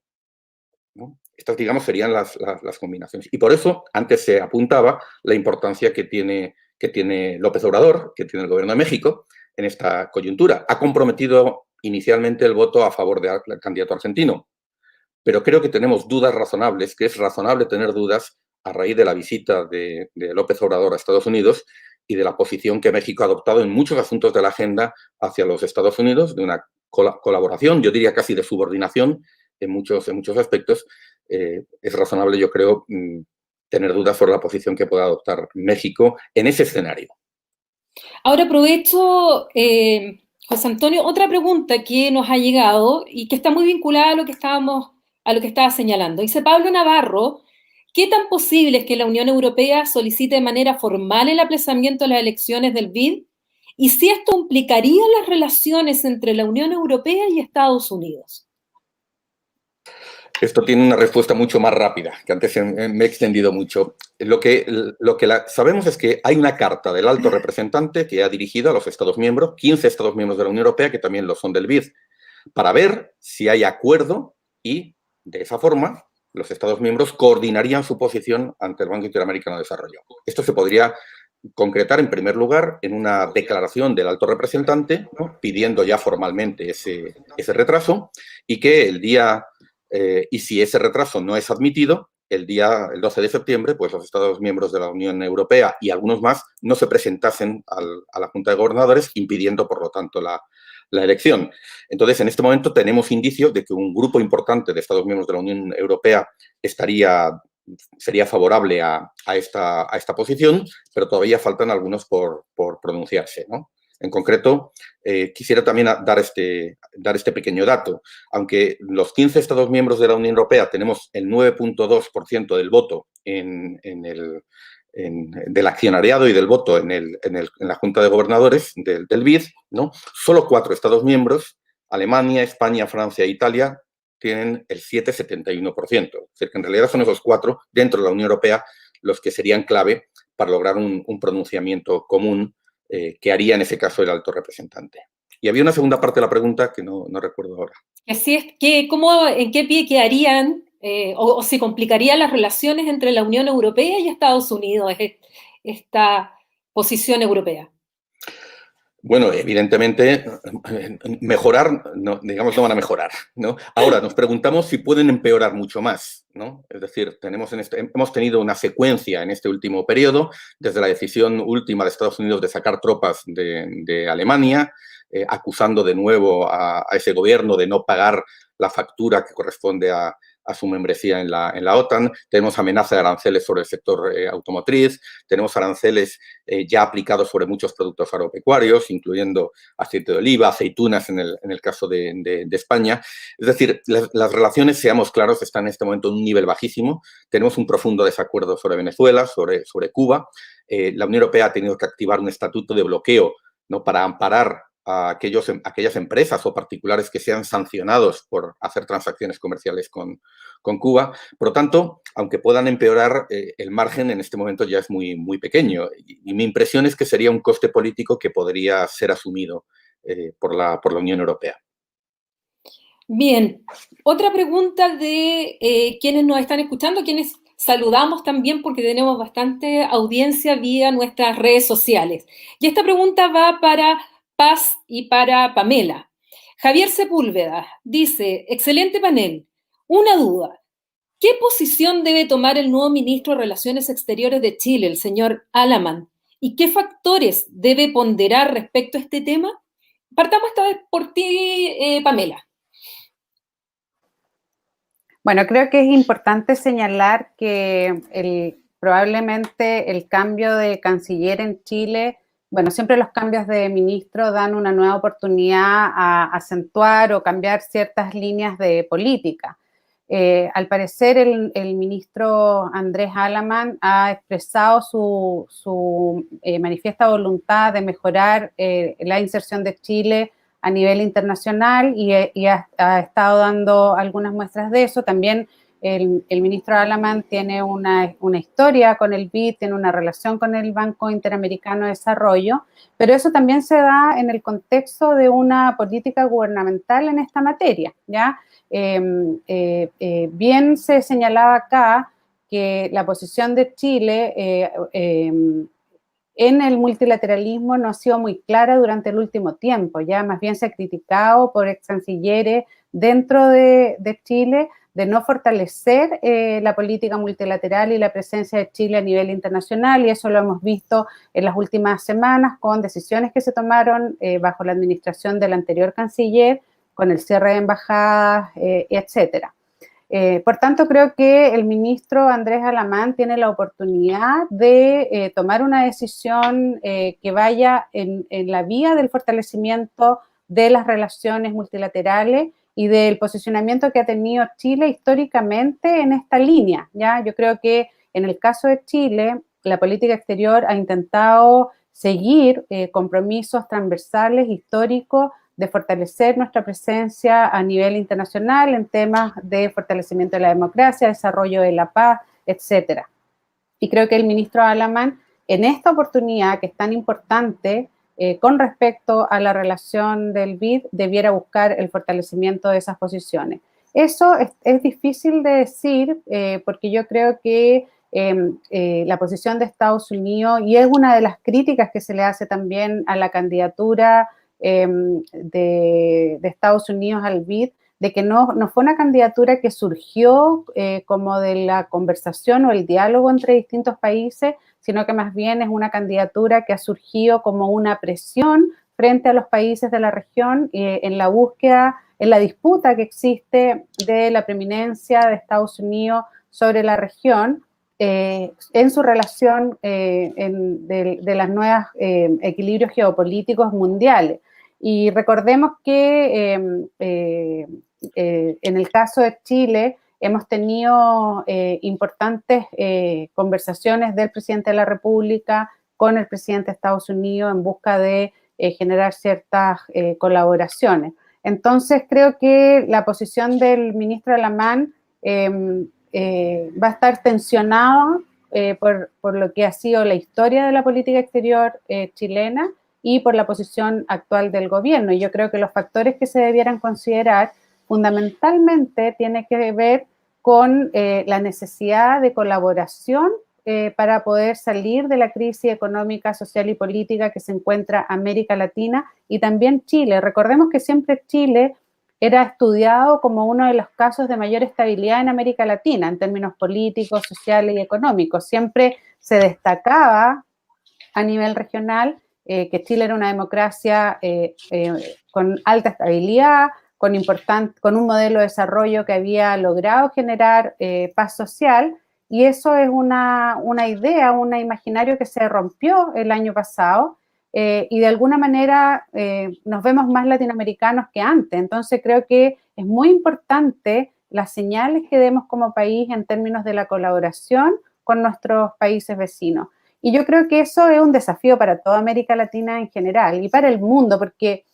¿no? Estas, digamos, serían las combinaciones. Y por eso, antes se apuntaba la importancia que tiene que tiene López Obrador, que tiene el gobierno de México en esta coyuntura. Ha comprometido inicialmente el voto a favor del candidato argentino, pero creo que tenemos dudas razonables, que es razonable tener dudas a raíz de la visita de López Obrador a Estados Unidos y de la posición que México ha adoptado en muchos asuntos de la agenda hacia los Estados Unidos, de una colaboración, yo diría casi de subordinación en muchos aspectos. Es razonable, yo creo, tener dudas sobre la posición que pueda adoptar México en ese escenario. Ahora aprovecho, José Antonio, otra pregunta que nos ha llegado y que está muy vinculada a lo que estaba señalando. Dice Pablo Navarro, ¿qué tan posible es que la Unión Europea solicite de manera formal el aplazamiento de las elecciones del BID? Y si esto implicaría las relaciones entre la Unión Europea y Estados Unidos. Esto tiene una respuesta mucho más rápida, que antes me he extendido mucho. Lo que sabemos es que hay una carta del alto representante que ha dirigido a los Estados miembros, 15 Estados miembros de la Unión Europea, que también lo son del BID, para ver si hay acuerdo y, de esa forma, los Estados miembros coordinarían su posición ante el Banco Interamericano de Desarrollo. Esto se podría concretar, en primer lugar, en una declaración del alto representante, ¿no?, pidiendo ya formalmente ese retraso, y que el día... y si ese retraso no es admitido, el 12 de septiembre, pues los Estados miembros de la Unión Europea y algunos más no se presentasen a la Junta de Gobernadores, impidiendo, por lo tanto, la elección. Entonces, en este momento tenemos indicios de que un grupo importante de Estados miembros de la Unión Europea sería favorable a esta posición, pero todavía faltan algunos por pronunciarse, ¿no? En concreto, quisiera también dar este pequeño dato. Aunque los 15 Estados miembros de la Unión Europea tenemos el 9.2% del voto del accionariado y del voto en la Junta de Gobernadores del BID, ¿no?, solo 4 Estados miembros, Alemania, España, Francia e Italia, tienen el 7,71%. Es decir, que en realidad son esos 4 dentro de la Unión Europea los que serían clave para lograr un pronunciamiento común que haría en ese caso el alto representante. Y había una segunda parte de la pregunta que no recuerdo ahora. Así es, ¿en qué pie quedarían o se complicarían las relaciones entre la Unión Europea y Estados Unidos, esta posición europea? Bueno, evidentemente, mejorar, no, digamos, no van a mejorar, ¿no? Ahora, nos preguntamos si pueden empeorar mucho más, ¿no? Es decir, hemos tenido una secuencia en este último periodo, desde la decisión última de Estados Unidos de sacar tropas de Alemania, acusando de nuevo a ese gobierno de no pagar la factura que corresponde a su membresía en la OTAN. Tenemos amenaza de aranceles sobre el sector automotriz, tenemos aranceles ya aplicados sobre muchos productos agropecuarios, incluyendo aceite de oliva, aceitunas en el caso de España. Es decir, las relaciones, seamos claros, están en este momento en un nivel bajísimo. Tenemos un profundo desacuerdo sobre Venezuela, sobre Cuba. La Unión Europea ha tenido que activar un estatuto de bloqueo, ¿no?, para amparar a aquellas empresas o particulares que sean sancionados por hacer transacciones comerciales con Cuba. Por lo tanto, aunque puedan empeorar, el margen en este momento ya es muy, muy pequeño. Y mi impresión es que sería un coste político que podría ser asumido por la Unión Europea. Bien, otra pregunta de quienes nos están escuchando, quienes saludamos también porque tenemos bastante audiencia vía nuestras redes sociales. Y esta pregunta va para Paz y para Pamela. Javier Sepúlveda dice, excelente panel. Una duda, ¿qué posición debe tomar el nuevo ministro de Relaciones Exteriores de Chile, el señor Alamán? ¿Y qué factores debe ponderar respecto a este tema? Partamos esta vez por ti, Pamela. Bueno, creo que es importante señalar que probablemente el cambio de canciller en Chile, bueno, siempre los cambios de ministro dan una nueva oportunidad a acentuar o cambiar ciertas líneas de política. Al parecer, el ministro Andrés Alamán ha expresado su manifiesta voluntad de mejorar la inserción de Chile a nivel internacional y ha estado dando algunas muestras de eso. También el ministro Alamán tiene una historia con el BID, tiene una relación con el Banco Interamericano de Desarrollo, pero eso también se da en el contexto de una política gubernamental en esta materia, ¿ya? Bien se señalaba acá que la posición de Chile en el multilateralismo no ha sido muy clara durante el último tiempo, ya más bien se ha criticado por ex cancilleres dentro de Chile de no fortalecer la política multilateral y la presencia de Chile a nivel internacional, y eso lo hemos visto en las últimas semanas con decisiones que se tomaron bajo la administración del anterior canciller, con el cierre de embajadas, etcétera. Por tanto, creo que el ministro Andrés Alamán tiene la oportunidad de tomar una decisión que vaya en la vía del fortalecimiento de las relaciones multilaterales y del posicionamiento que ha tenido Chile históricamente en esta línea, ¿ya? Yo creo que en el caso de Chile, la política exterior ha intentado seguir compromisos transversales, históricos, de fortalecer nuestra presencia a nivel internacional en temas de fortalecimiento de la democracia, desarrollo de la paz, etcétera. Y creo que el ministro Alamán, en esta oportunidad que es tan importante con respecto a la relación del BID, debiera buscar el fortalecimiento de esas posiciones. Eso es difícil de decir porque yo creo que la posición de Estados Unidos, y es una de las críticas que se le hace también a la candidatura de Estados Unidos al BID, de que no fue una candidatura que surgió como de la conversación o el diálogo entre distintos países, sino que más bien es una candidatura que ha surgido como una presión frente a los países de la región en la búsqueda, en la disputa que existe de la preeminencia de Estados Unidos sobre la región, en su relación de las nuevas equilibrios geopolíticos mundiales. Y recordemos que en el caso de Chile hemos tenido importantes conversaciones del presidente de la República con el presidente de Estados Unidos en busca de generar ciertas colaboraciones. Entonces creo que la posición del ministro Alamán va a estar tensionada por lo que ha sido la historia de la política exterior chilena y por la posición actual del gobierno. Y yo creo que los factores que se debieran considerar fundamentalmente tienen que ver con la necesidad de colaboración para poder salir de la crisis económica, social y política que se encuentra América Latina y también Chile. Recordemos que siempre Chile era estudiado como uno de los casos de mayor estabilidad en América Latina en términos políticos, sociales y económicos. Siempre se destacaba a nivel regional que Chile era una democracia con alta estabilidad, con un modelo de desarrollo que había logrado generar paz social, y eso es una idea, un imaginario que se rompió el año pasado, y de alguna manera nos vemos más latinoamericanos que antes. Entonces creo que es muy importante las señales que demos como país en términos de la colaboración con nuestros países vecinos. Y yo creo que eso es un desafío para toda América Latina en general y para el mundo, porque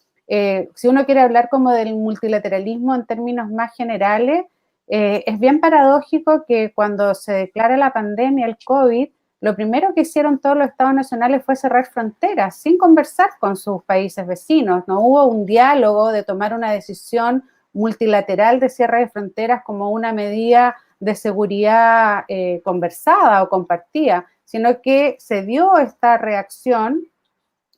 si uno quiere hablar como del multilateralismo en términos más generales, es bien paradójico que cuando se declara la pandemia, el COVID, lo primero que hicieron todos los estados nacionales fue cerrar fronteras sin conversar con sus países vecinos. No hubo un diálogo de tomar una decisión multilateral de cierre de fronteras como una medida de seguridad conversada o compartida, sino que se dio esta reacción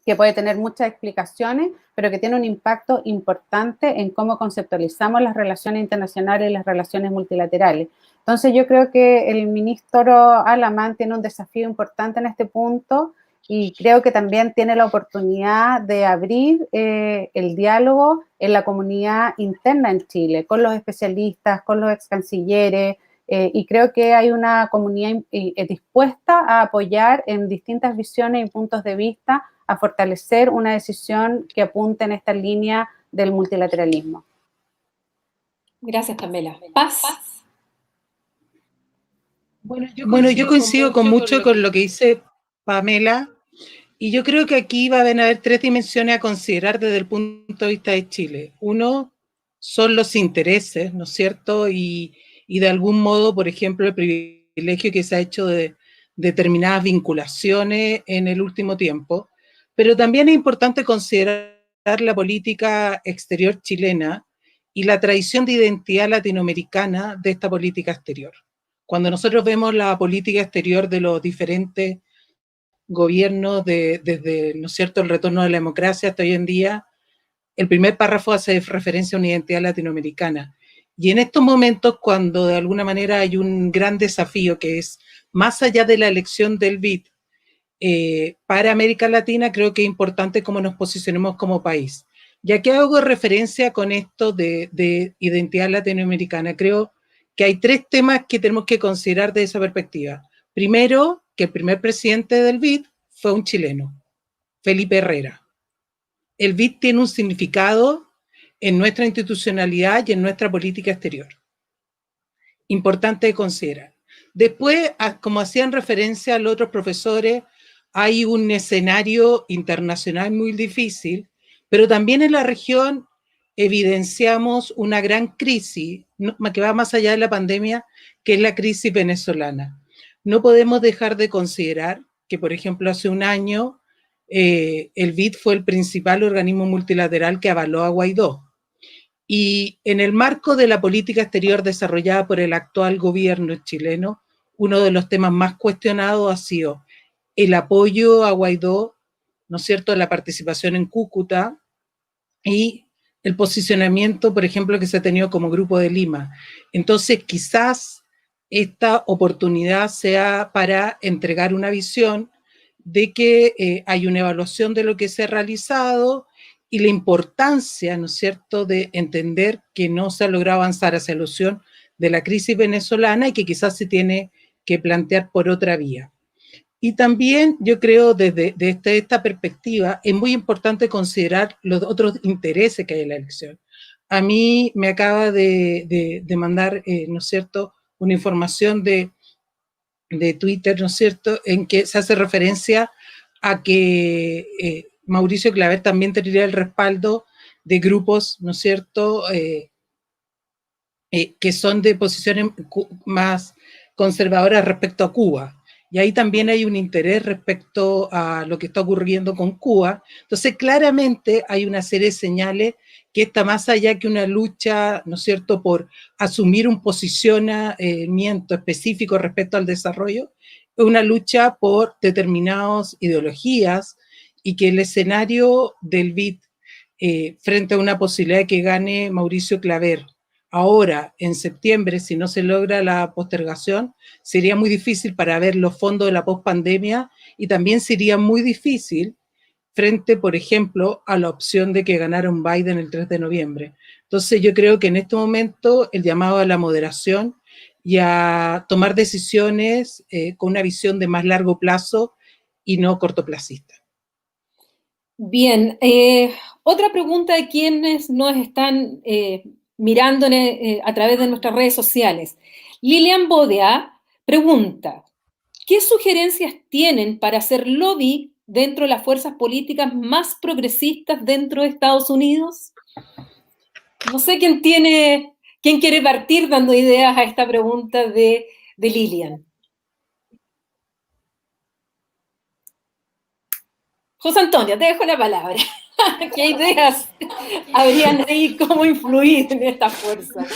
que puede tener muchas explicaciones, pero que tiene un impacto importante en cómo conceptualizamos las relaciones internacionales y las relaciones multilaterales. Entonces yo creo que el ministro Alamán tiene un desafío importante en este punto y creo que también tiene la oportunidad de abrir el diálogo en la comunidad interna en Chile, con los especialistas, con los ex cancilleres, y creo que hay una comunidad dispuesta a apoyar en distintas visiones y puntos de vista a fortalecer una decisión que apunte en esta línea del multilateralismo. Gracias, Pamela. Paz. Bueno, yo coincido con mucho con lo que dice Pamela, y yo creo que aquí van a haber tres dimensiones a considerar desde el punto de vista de Chile. Uno son los intereses, ¿no es cierto? Y de algún modo, por ejemplo, el privilegio que se ha hecho de determinadas vinculaciones en el último tiempo, pero también es importante considerar la política exterior chilena y la tradición de identidad latinoamericana de esta política exterior. Cuando nosotros vemos la política exterior de los diferentes gobiernos desde, ¿no es cierto?, el retorno de la democracia hasta hoy en día, el primer párrafo hace referencia a una identidad latinoamericana. Y en estos momentos, cuando de alguna manera hay un gran desafío que es, más allá de la elección del BID, para América Latina, creo que es importante cómo nos posicionemos como país. Ya que hago referencia con esto de identidad latinoamericana, creo que hay 3 temas que tenemos que considerar de esa perspectiva. Primero, que el primer presidente del BID fue un chileno, Felipe Herrera. El BID tiene un significado en nuestra institucionalidad y en nuestra política exterior. Importante de considerar. Después, como hacían referencia a los otros profesores, hay un escenario internacional muy difícil, pero también en la región evidenciamos una gran crisis que va más allá de la pandemia, que es la crisis venezolana. No podemos dejar de considerar que, por ejemplo, hace un año el BID fue el principal organismo multilateral que avaló a Guaidó. Y en el marco de la política exterior desarrollada por el actual gobierno chileno, uno de los temas más cuestionados ha sido el apoyo a Guaidó, ¿no es cierto?, la participación en Cúcuta y el posicionamiento, por ejemplo, que se ha tenido como Grupo de Lima. Entonces, quizás esta oportunidad sea para entregar una visión de que hay una evaluación de lo que se ha realizado y la importancia, ¿no es cierto?, de entender que no se ha logrado avanzar hacia la solución de la crisis venezolana y que quizás se tiene que plantear por otra vía. Y también yo creo desde esta perspectiva es muy importante considerar los otros intereses que hay en la elección. A mí me acaba de mandar, ¿no es cierto?, una información de Twitter, ¿no es cierto?, en que se hace referencia a que Mauricio Claver también tendría el respaldo de grupos, ¿no es cierto?, que son de posiciones más conservadoras respecto a Cuba. Y ahí también hay un interés respecto a lo que está ocurriendo con Cuba. Entonces, claramente hay una serie de señales que está más allá que una lucha, ¿no es cierto?, por asumir un posicionamiento específico respecto al desarrollo, es una lucha por determinadas ideologías y que el escenario del BID frente a una posibilidad de que gane Mauricio Claver ahora, en septiembre, si no se logra la postergación, sería muy difícil para ver los fondos de la pospandemia y también sería muy difícil frente, por ejemplo, a la opción de que ganara un Biden el 3 de noviembre. Entonces yo creo que en este momento el llamado a la moderación y a tomar decisiones con una visión de más largo plazo y no cortoplacista. Bien, otra pregunta de quienes nos están mirando a través de nuestras redes sociales. Lilian Bodea pregunta, ¿qué sugerencias tienen para hacer lobby dentro de las fuerzas políticas más progresistas dentro de Estados Unidos? No sé quién quiere partir dando ideas a esta pregunta de Lilian. José Antonio, te dejo la palabra. ¿Qué ideas habrían ahí? ¿Cómo influir en esta fuerza?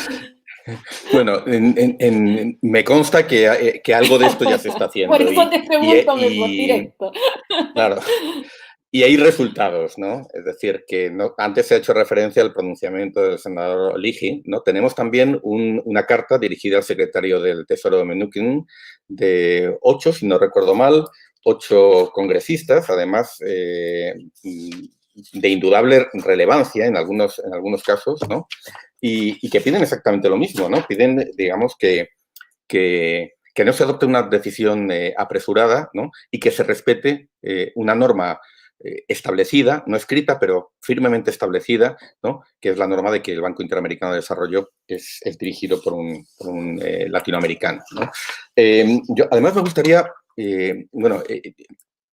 Bueno, me consta que algo de esto ya se está haciendo. Por eso te pregunto mejor directo. Claro. Y hay resultados, ¿no? Es decir, que antes se ha hecho referencia al pronunciamiento del senador Ligi, ¿no? Tenemos también una carta dirigida al secretario del Tesoro de Mnuchin de 8, si no recuerdo mal, 8 congresistas, además de indudable relevancia en algunos casos, ¿no? Y que piden exactamente lo mismo, ¿no? Piden, digamos, que no se adopte una decisión apresurada, ¿no? Y que se respete una norma establecida, no escrita, pero firmemente establecida, ¿no? Que es la norma de que el Banco Interamericano de Desarrollo es dirigido por un latinoamericano, ¿no? Yo, además, me gustaría,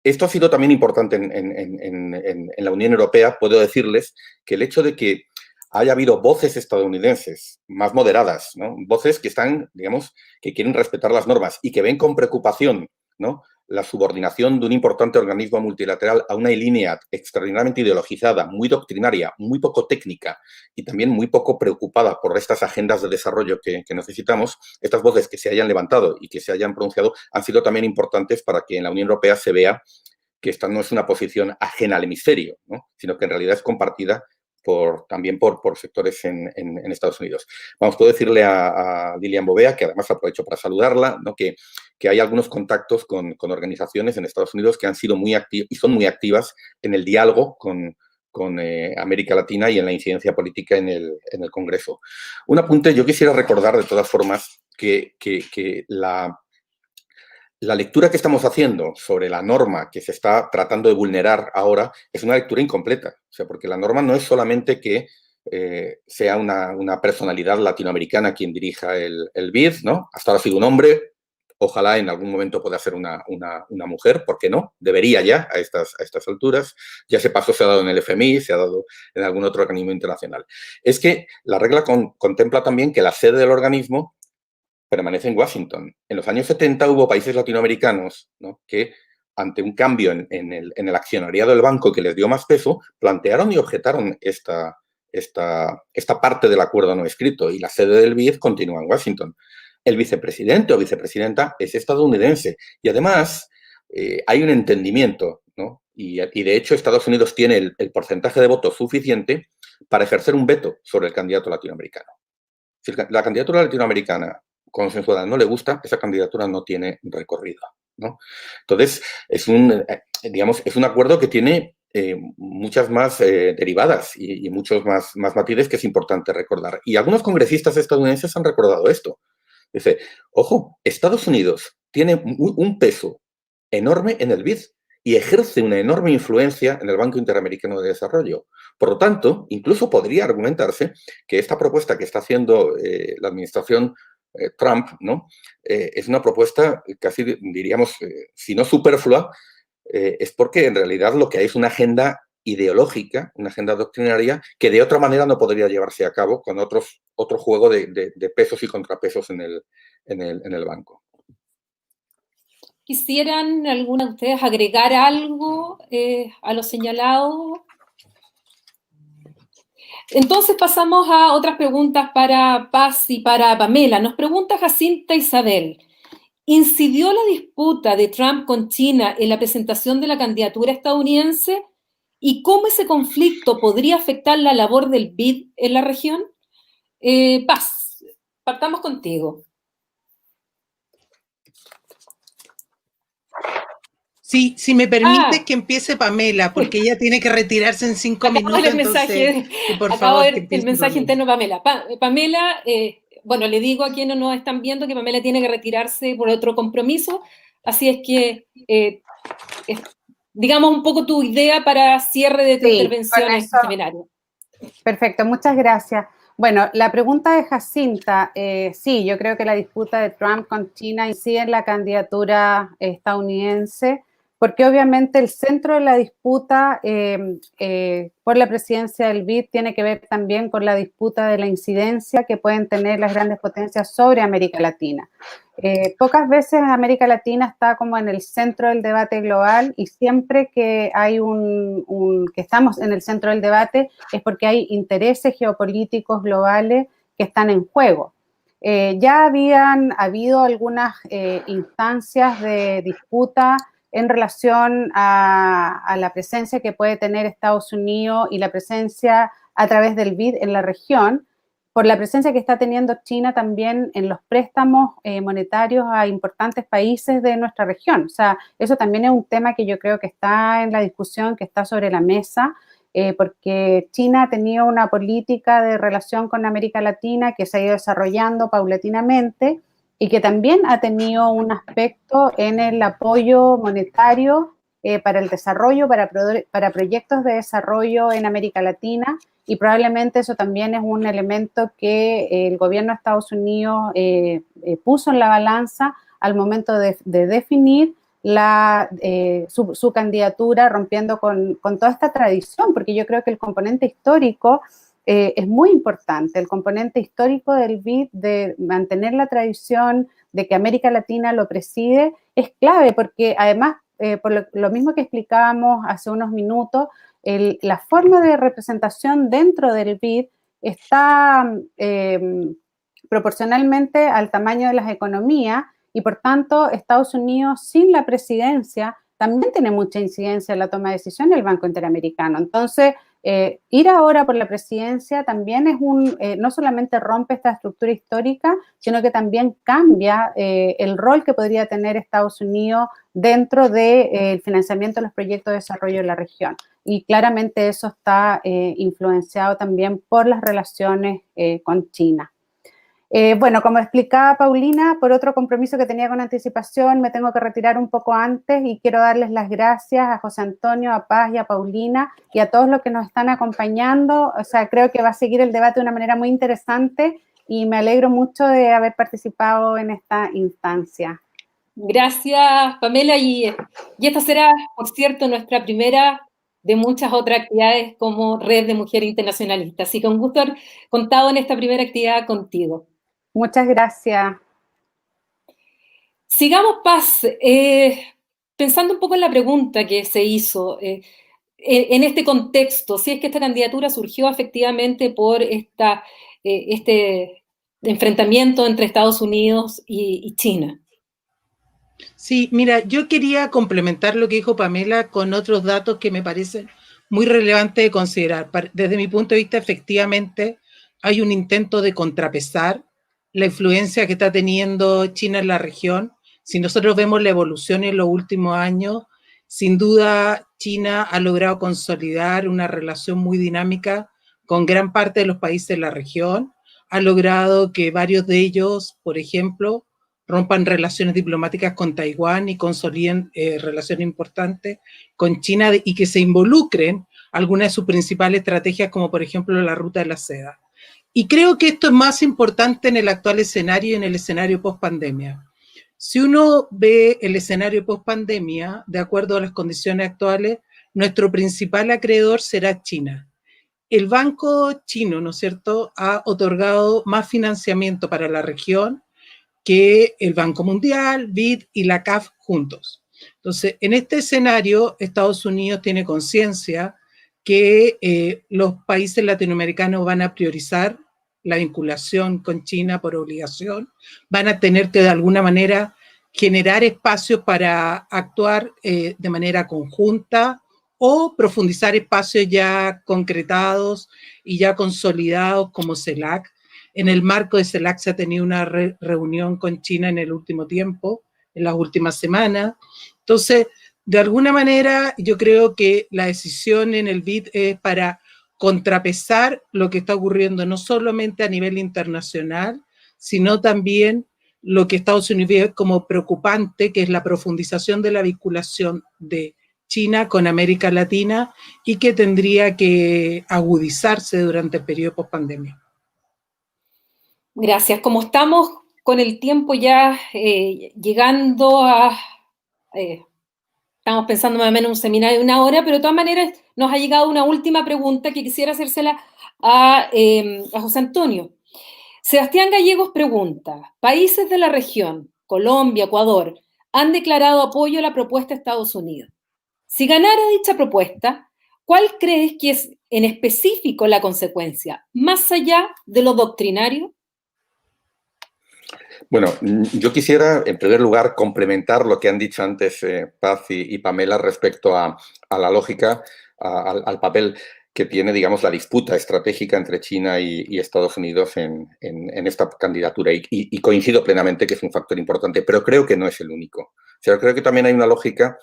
esto ha sido también importante en la Unión Europea. Puedo decirles que el hecho de que haya habido voces estadounidenses más moderadas, ¿no? Voces que están, digamos, que quieren respetar las normas y que ven con preocupación, ¿no?, la subordinación de un importante organismo multilateral a una línea extraordinariamente ideologizada, muy doctrinaria, muy poco técnica y también muy poco preocupada por estas agendas de desarrollo que necesitamos, estas voces que se hayan levantado y que se hayan pronunciado han sido también importantes para que en la Unión Europea se vea que esta no es una posición ajena al hemisferio, ¿no? Sino que en realidad es compartida también por sectores en Estados Unidos. Vamos, puedo decirle a Lilian Bovea, que además aprovecho para saludarla, ¿no? que hay algunos contactos con organizaciones en Estados Unidos que han sido muy activas y son muy activas en el diálogo con América Latina y en la incidencia política en el Congreso. Un apunte, yo quisiera recordar de todas formas que la lectura que estamos haciendo sobre la norma que se está tratando de vulnerar ahora es una lectura incompleta. O sea, porque la norma no es solamente que sea una personalidad latinoamericana quien dirija el BID, ¿no? Hasta ahora ha sido un hombre, ojalá en algún momento pueda ser una mujer, ¿por qué no? Debería ya a estas alturas. Ya ese paso se ha dado en el FMI, se ha dado en algún otro organismo internacional. Es que la regla contempla también que la sede del organismo permanece en Washington. En los años 70 hubo países latinoamericanos, ¿no?, que ante un cambio en el accionariado del banco que les dio más peso, plantearon y objetaron esta parte del acuerdo no escrito y la sede del BID continúa en Washington. El vicepresidente o vicepresidenta es estadounidense y además hay un entendimiento, ¿no? Y de hecho Estados Unidos tiene el porcentaje de votos suficiente para ejercer un veto sobre el candidato latinoamericano. Si la candidatura latinoamericana consensuada no le gusta, esa candidatura no tiene recorrido, ¿no? Entonces, es un acuerdo que tiene muchas más derivadas y muchos más matices que es importante recordar. Y algunos congresistas estadounidenses han recordado esto. Dice, ojo, Estados Unidos tiene un peso enorme en el BID y ejerce una enorme influencia en el Banco Interamericano de Desarrollo. Por lo tanto, incluso podría argumentarse que esta propuesta que está haciendo la administración Trump, ¿no? Es una propuesta casi, diríamos, si no superflua, es porque en realidad lo que hay es una agenda ideológica, una agenda doctrinaria, que de otra manera no podría llevarse a cabo con otro juego de pesos y contrapesos en el banco. ¿Quisieran alguna de ustedes agregar algo a lo señalado? Entonces pasamos a otras preguntas para Paz y para Pamela. Nos pregunta Jacinta Isabel, ¿incidió la disputa de Trump con China en la presentación de la candidatura estadounidense? ¿Y cómo ese conflicto podría afectar la labor del BID en la región? Paz, partamos contigo. Sí, si me permite que empiece Pamela, porque ella tiene que retirarse en 5 minutos. Acabo de ver el mensaje interno de Pamela. Pamela, bueno, le digo a quienes nos están viendo que Pamela tiene que retirarse por otro compromiso, así es que, digamos un poco tu idea para cierre de tu intervención en este seminario. Perfecto, muchas gracias. Bueno, la pregunta de Jacinta, sí, yo creo que la disputa de Trump con China incide en la candidatura estadounidense, porque obviamente el centro de la disputa por la presidencia del BID tiene que ver también con la disputa de la incidencia que pueden tener las grandes potencias sobre América Latina. Pocas veces América Latina está como en el centro del debate global y siempre que hay que estamos en el centro del debate es porque hay intereses geopolíticos globales que están en juego. Ya habían habido algunas instancias de disputa en relación a la presencia que puede tener Estados Unidos y la presencia a través del BID en la región, por la presencia que está teniendo China también en los préstamos monetarios a importantes países de nuestra región. O sea, eso también es un tema que yo creo que está en la discusión, que está sobre la mesa, porque China ha tenido una política de relación con América Latina que se ha ido desarrollando paulatinamente, y que también ha tenido un aspecto en el apoyo monetario para el desarrollo, para proyectos de desarrollo en América Latina, y probablemente eso también es un elemento que el gobierno de Estados Unidos puso en la balanza al momento de definir su candidatura, rompiendo con toda esta tradición, porque yo creo que el componente histórico es muy importante. El componente histórico del BID, de mantener la tradición, de que América Latina lo preside, es clave, porque además, por lo mismo que explicábamos hace unos minutos, la forma de representación dentro del BID está proporcionalmente al tamaño de las economías y, por tanto, Estados Unidos sin la presidencia también tiene mucha incidencia en la toma de decisiones del Banco Interamericano. Entonces, ir ahora por la presidencia también es no solamente rompe esta estructura histórica, sino que también cambia el rol que podría tener Estados Unidos dentro del financiamiento de los proyectos de desarrollo en la región. Y claramente eso está influenciado también por las relaciones con China. Bueno, como explicaba Paulina, por otro compromiso que tenía con anticipación, me tengo que retirar un poco antes y quiero darles las gracias a José Antonio, a Paz y a Paulina y a todos los que nos están acompañando. O sea, creo que va a seguir el debate de una manera muy interesante y me alegro mucho de haber participado en esta instancia. Gracias, Pamela, y esta será, por cierto, nuestra primera de muchas otras actividades como Red de Mujeres Internacionalistas. Así que un gusto haber contado en esta primera actividad contigo. Muchas gracias. Sigamos, Paz, pensando un poco en la pregunta que se hizo, en este contexto, si es que esta candidatura surgió efectivamente por este enfrentamiento entre Estados Unidos y China. Sí, mira, yo quería complementar lo que dijo Pamela con otros datos que me parecen muy relevantes de considerar. Desde mi punto de vista, efectivamente, hay un intento de contrapesar la influencia que está teniendo China en la región. Si nosotros vemos la evolución en los últimos años, sin duda China ha logrado consolidar una relación muy dinámica con gran parte de los países de la región. Ha logrado que varios de ellos, por ejemplo, rompan relaciones diplomáticas con Taiwán y consoliden relaciones importantes con China y que se involucren algunas de sus principales estrategias, como por ejemplo la ruta de la seda. Y creo que esto es más importante en el actual escenario y en el escenario post-pandemia. Si uno ve el escenario post-pandemia, de acuerdo a las condiciones actuales, nuestro principal acreedor será China. El Banco Chino, ¿no es cierto?, ha otorgado más financiamiento para la región que el Banco Mundial, BID y la CAF juntos. Entonces, en este escenario, Estados Unidos tiene conciencia que los países latinoamericanos van a priorizar la vinculación con China por obligación, van a tener que de alguna manera generar espacios para actuar de manera conjunta o profundizar espacios ya concretados y ya consolidados como CELAC. En el marco de CELAC se ha tenido una reunión con China en el último tiempo, en las últimas semanas. Entonces, de alguna manera, yo creo que la decisión en el BID es para contrapesar lo que está ocurriendo no solamente a nivel internacional, sino también lo que Estados Unidos ve como preocupante, que es la profundización de la vinculación de China con América Latina y que tendría que agudizarse durante el periodo post-pandemia. Gracias. Como estamos con el tiempo ya llegando a... estamos pensando más o menos en un seminario de 1 hora, pero de todas maneras nos ha llegado una última pregunta que quisiera hacérsela a José Antonio. Sebastián Gallegos pregunta, países de la región, Colombia, Ecuador, han declarado apoyo a la propuesta de Estados Unidos. Si ganara dicha propuesta, ¿cuál crees que es en específico la consecuencia, más allá de lo doctrinario? Bueno, yo quisiera, en primer lugar, complementar lo que han dicho antes Paz y Pamela respecto a la lógica, al papel que tiene, digamos, la disputa estratégica entre China y Estados Unidos en esta candidatura. Y coincido plenamente que es un factor importante, pero creo que no es el único. O sea, creo que también hay una lógica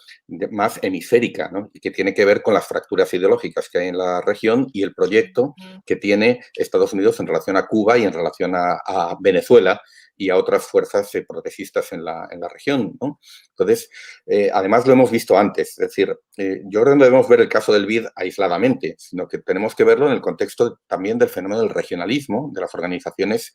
más hemisférica, ¿no? Y que tiene que ver con las fracturas ideológicas que hay en la región y el proyecto que tiene Estados Unidos en relación a Cuba y en relación a Venezuela y a otras fuerzas progresistas en la región, ¿no? Entonces, además lo hemos visto antes, es decir, yo creo que no debemos ver el caso del BID aisladamente, sino que tenemos que verlo en el contexto también del fenómeno del regionalismo, de las organizaciones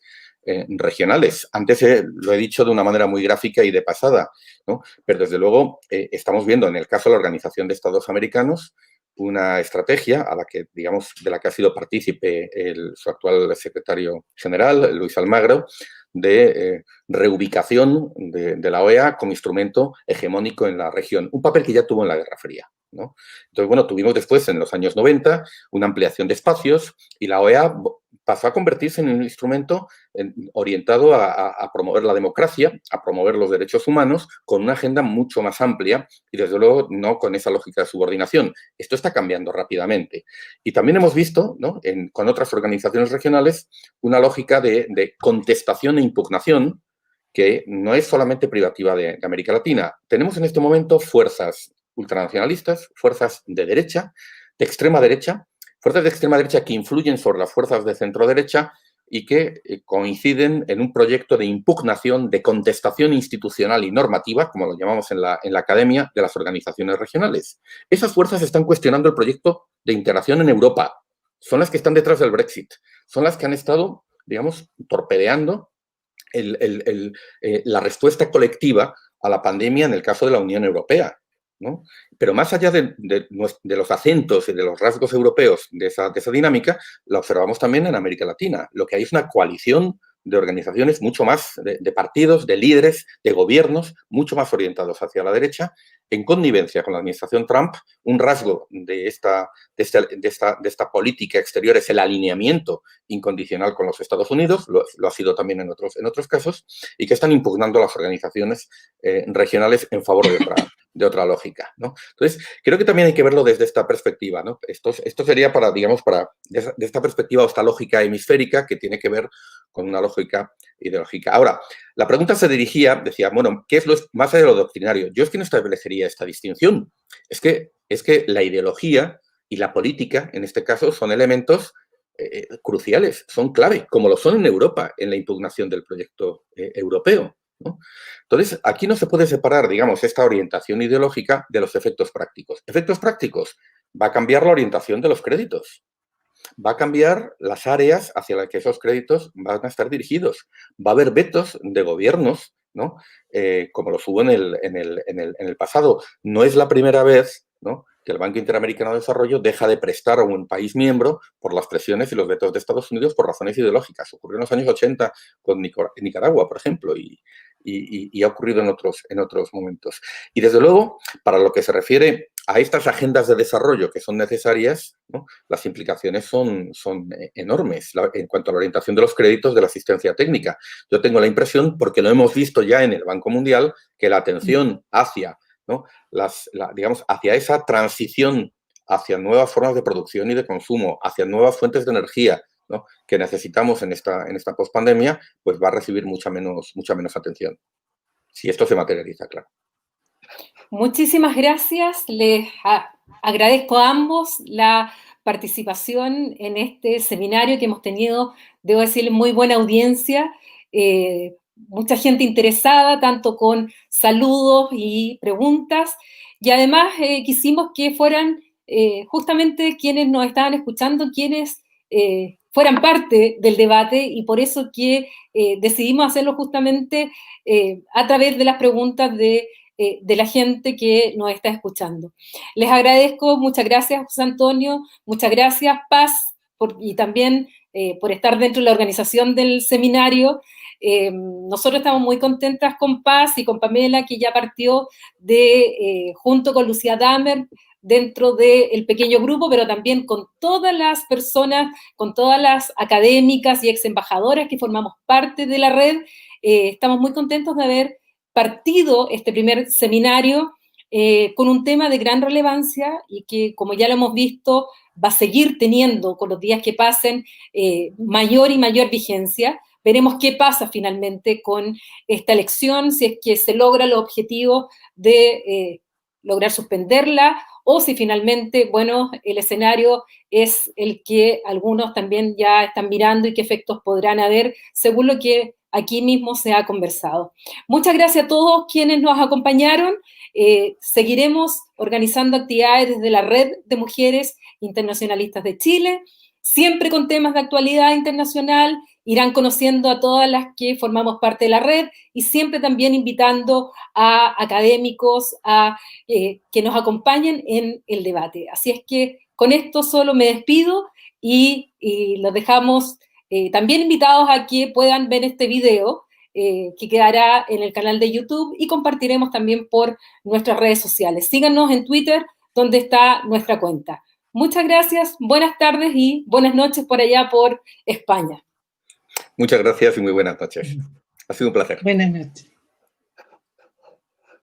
regionales. Antes lo he dicho de una manera muy gráfica y de pasada, ¿no? Pero desde luego estamos viendo en el caso de la Organización de Estados Americanos una estrategia a la que, digamos, de la que ha sido partícipe su actual secretario general, Luis Almagro, de reubicación de la OEA como instrumento hegemónico en la región, un papel que ya tuvo en la Guerra Fría, ¿no? Entonces, bueno, tuvimos después, en los años 90, una ampliación de espacios y la OEA pasó a convertirse en un instrumento orientado a promover la democracia, a promover los derechos humanos, con una agenda mucho más amplia y, desde luego, no con esa lógica de subordinación. Esto está cambiando rápidamente. Y también hemos visto, ¿no?, con otras organizaciones regionales, una lógica de contestación e impugnación que no es solamente privativa de América Latina. Tenemos en este momento fuerzas ultranacionalistas, fuerzas de derecha, de extrema derecha, fuerzas de extrema derecha que influyen sobre las fuerzas de centro derecha y que coinciden en un proyecto de impugnación, de contestación institucional y normativa, como lo llamamos en la academia, de las organizaciones regionales. Esas fuerzas están cuestionando el proyecto de integración en Europa. Son las que están detrás del Brexit. Son las que han estado, digamos, torpedeando la respuesta colectiva a la pandemia en el caso de la Unión Europea, ¿no? Pero más allá de los acentos y de los rasgos europeos de esa dinámica, la observamos también en América Latina. Lo que hay es una coalición de organizaciones mucho más, de partidos, de líderes, de gobiernos, mucho más orientados hacia la derecha, en connivencia con la administración Trump. Un rasgo de esta política exterior es el alineamiento incondicional con los Estados Unidos, lo ha sido también en otros casos, y que están impugnando las organizaciones regionales en favor de otra lógica, ¿no? Entonces, creo que también hay que verlo desde esta perspectiva, ¿no? Esto sería de esta perspectiva o esta lógica hemisférica que tiene que ver con una lógica ideológica. Ahora, la pregunta se dirigía, decía, bueno, ¿qué es más allá de lo doctrinario? Yo es que no establecería esta distinción. Es que la ideología y la política, en este caso, son elementos cruciales, son clave, como lo son en Europa, en la impugnación del proyecto europeo, ¿no? Entonces, aquí no se puede separar, digamos, esta orientación ideológica de los efectos prácticos. Efectos prácticos, va a cambiar la orientación de los créditos. Va a cambiar las áreas hacia las que esos créditos van a estar dirigidos. Va a haber vetos de gobiernos, ¿no? Como los hubo en el pasado. No es la primera vez, ¿no?, que el Banco Interamericano de Desarrollo deja de prestar a un país miembro por las presiones y los vetos de Estados Unidos por razones ideológicas. Ocurrió en los años 80 con Nicaragua, por ejemplo, y ha ocurrido en otros momentos. Y, desde luego, para lo que se refiere a estas agendas de desarrollo que son necesarias, ¿no?, las implicaciones son enormes en cuanto a la orientación de los créditos de la asistencia técnica. Yo tengo la impresión, porque lo hemos visto ya en el Banco Mundial, que la atención hacia, ¿no?, digamos, hacia esa transición hacia nuevas formas de producción y de consumo, hacia nuevas fuentes de energía, ¿no?, que necesitamos en esta pospandemia, pues va a recibir mucha menos atención. Si esto se materializa, claro. Muchísimas gracias. Les agradezco a ambos la participación en este seminario que hemos tenido, debo decirle, muy buena audiencia. Mucha gente interesada, tanto con saludos y preguntas, y además quisimos que fueran justamente quienes nos estaban escuchando, quienes fueran parte del debate, y por eso que decidimos hacerlo justamente a través de las preguntas de la gente que nos está escuchando. Les agradezco, muchas gracias, José Antonio, muchas gracias, Paz, y también por estar dentro de la organización del seminario. Nosotros estamos muy contentas con Paz y con Pamela, que ya partió junto con Lucía Damer, dentro del pequeño grupo, pero también con todas las personas, con todas las académicas y ex embajadoras que formamos parte de la red. Estamos muy contentos de haber partido este primer seminario con un tema de gran relevancia y que, como ya lo hemos visto, va a seguir teniendo con los días que pasen mayor y mayor vigencia. Veremos qué pasa finalmente con esta elección, si es que se logra el objetivo de lograr suspenderla, o si finalmente, bueno, el escenario es el que algunos también ya están mirando y qué efectos podrán haber, según lo que aquí mismo se ha conversado. Muchas gracias a todos quienes nos acompañaron. Seguiremos organizando actividades desde la Red de Mujeres Internacionalistas de Chile, siempre con temas de actualidad internacional irán conociendo a todas las que formamos parte de la red y siempre también invitando a académicos a que nos acompañen en el debate. Así es que con esto solo me despido y los dejamos también invitados a que puedan ver este video que quedará en el canal de YouTube y compartiremos también por nuestras redes sociales. Síganos en Twitter, donde está nuestra cuenta. Muchas gracias, buenas tardes y buenas noches por allá por España. Muchas gracias y muy buenas noches. Ha sido un placer. Buenas noches.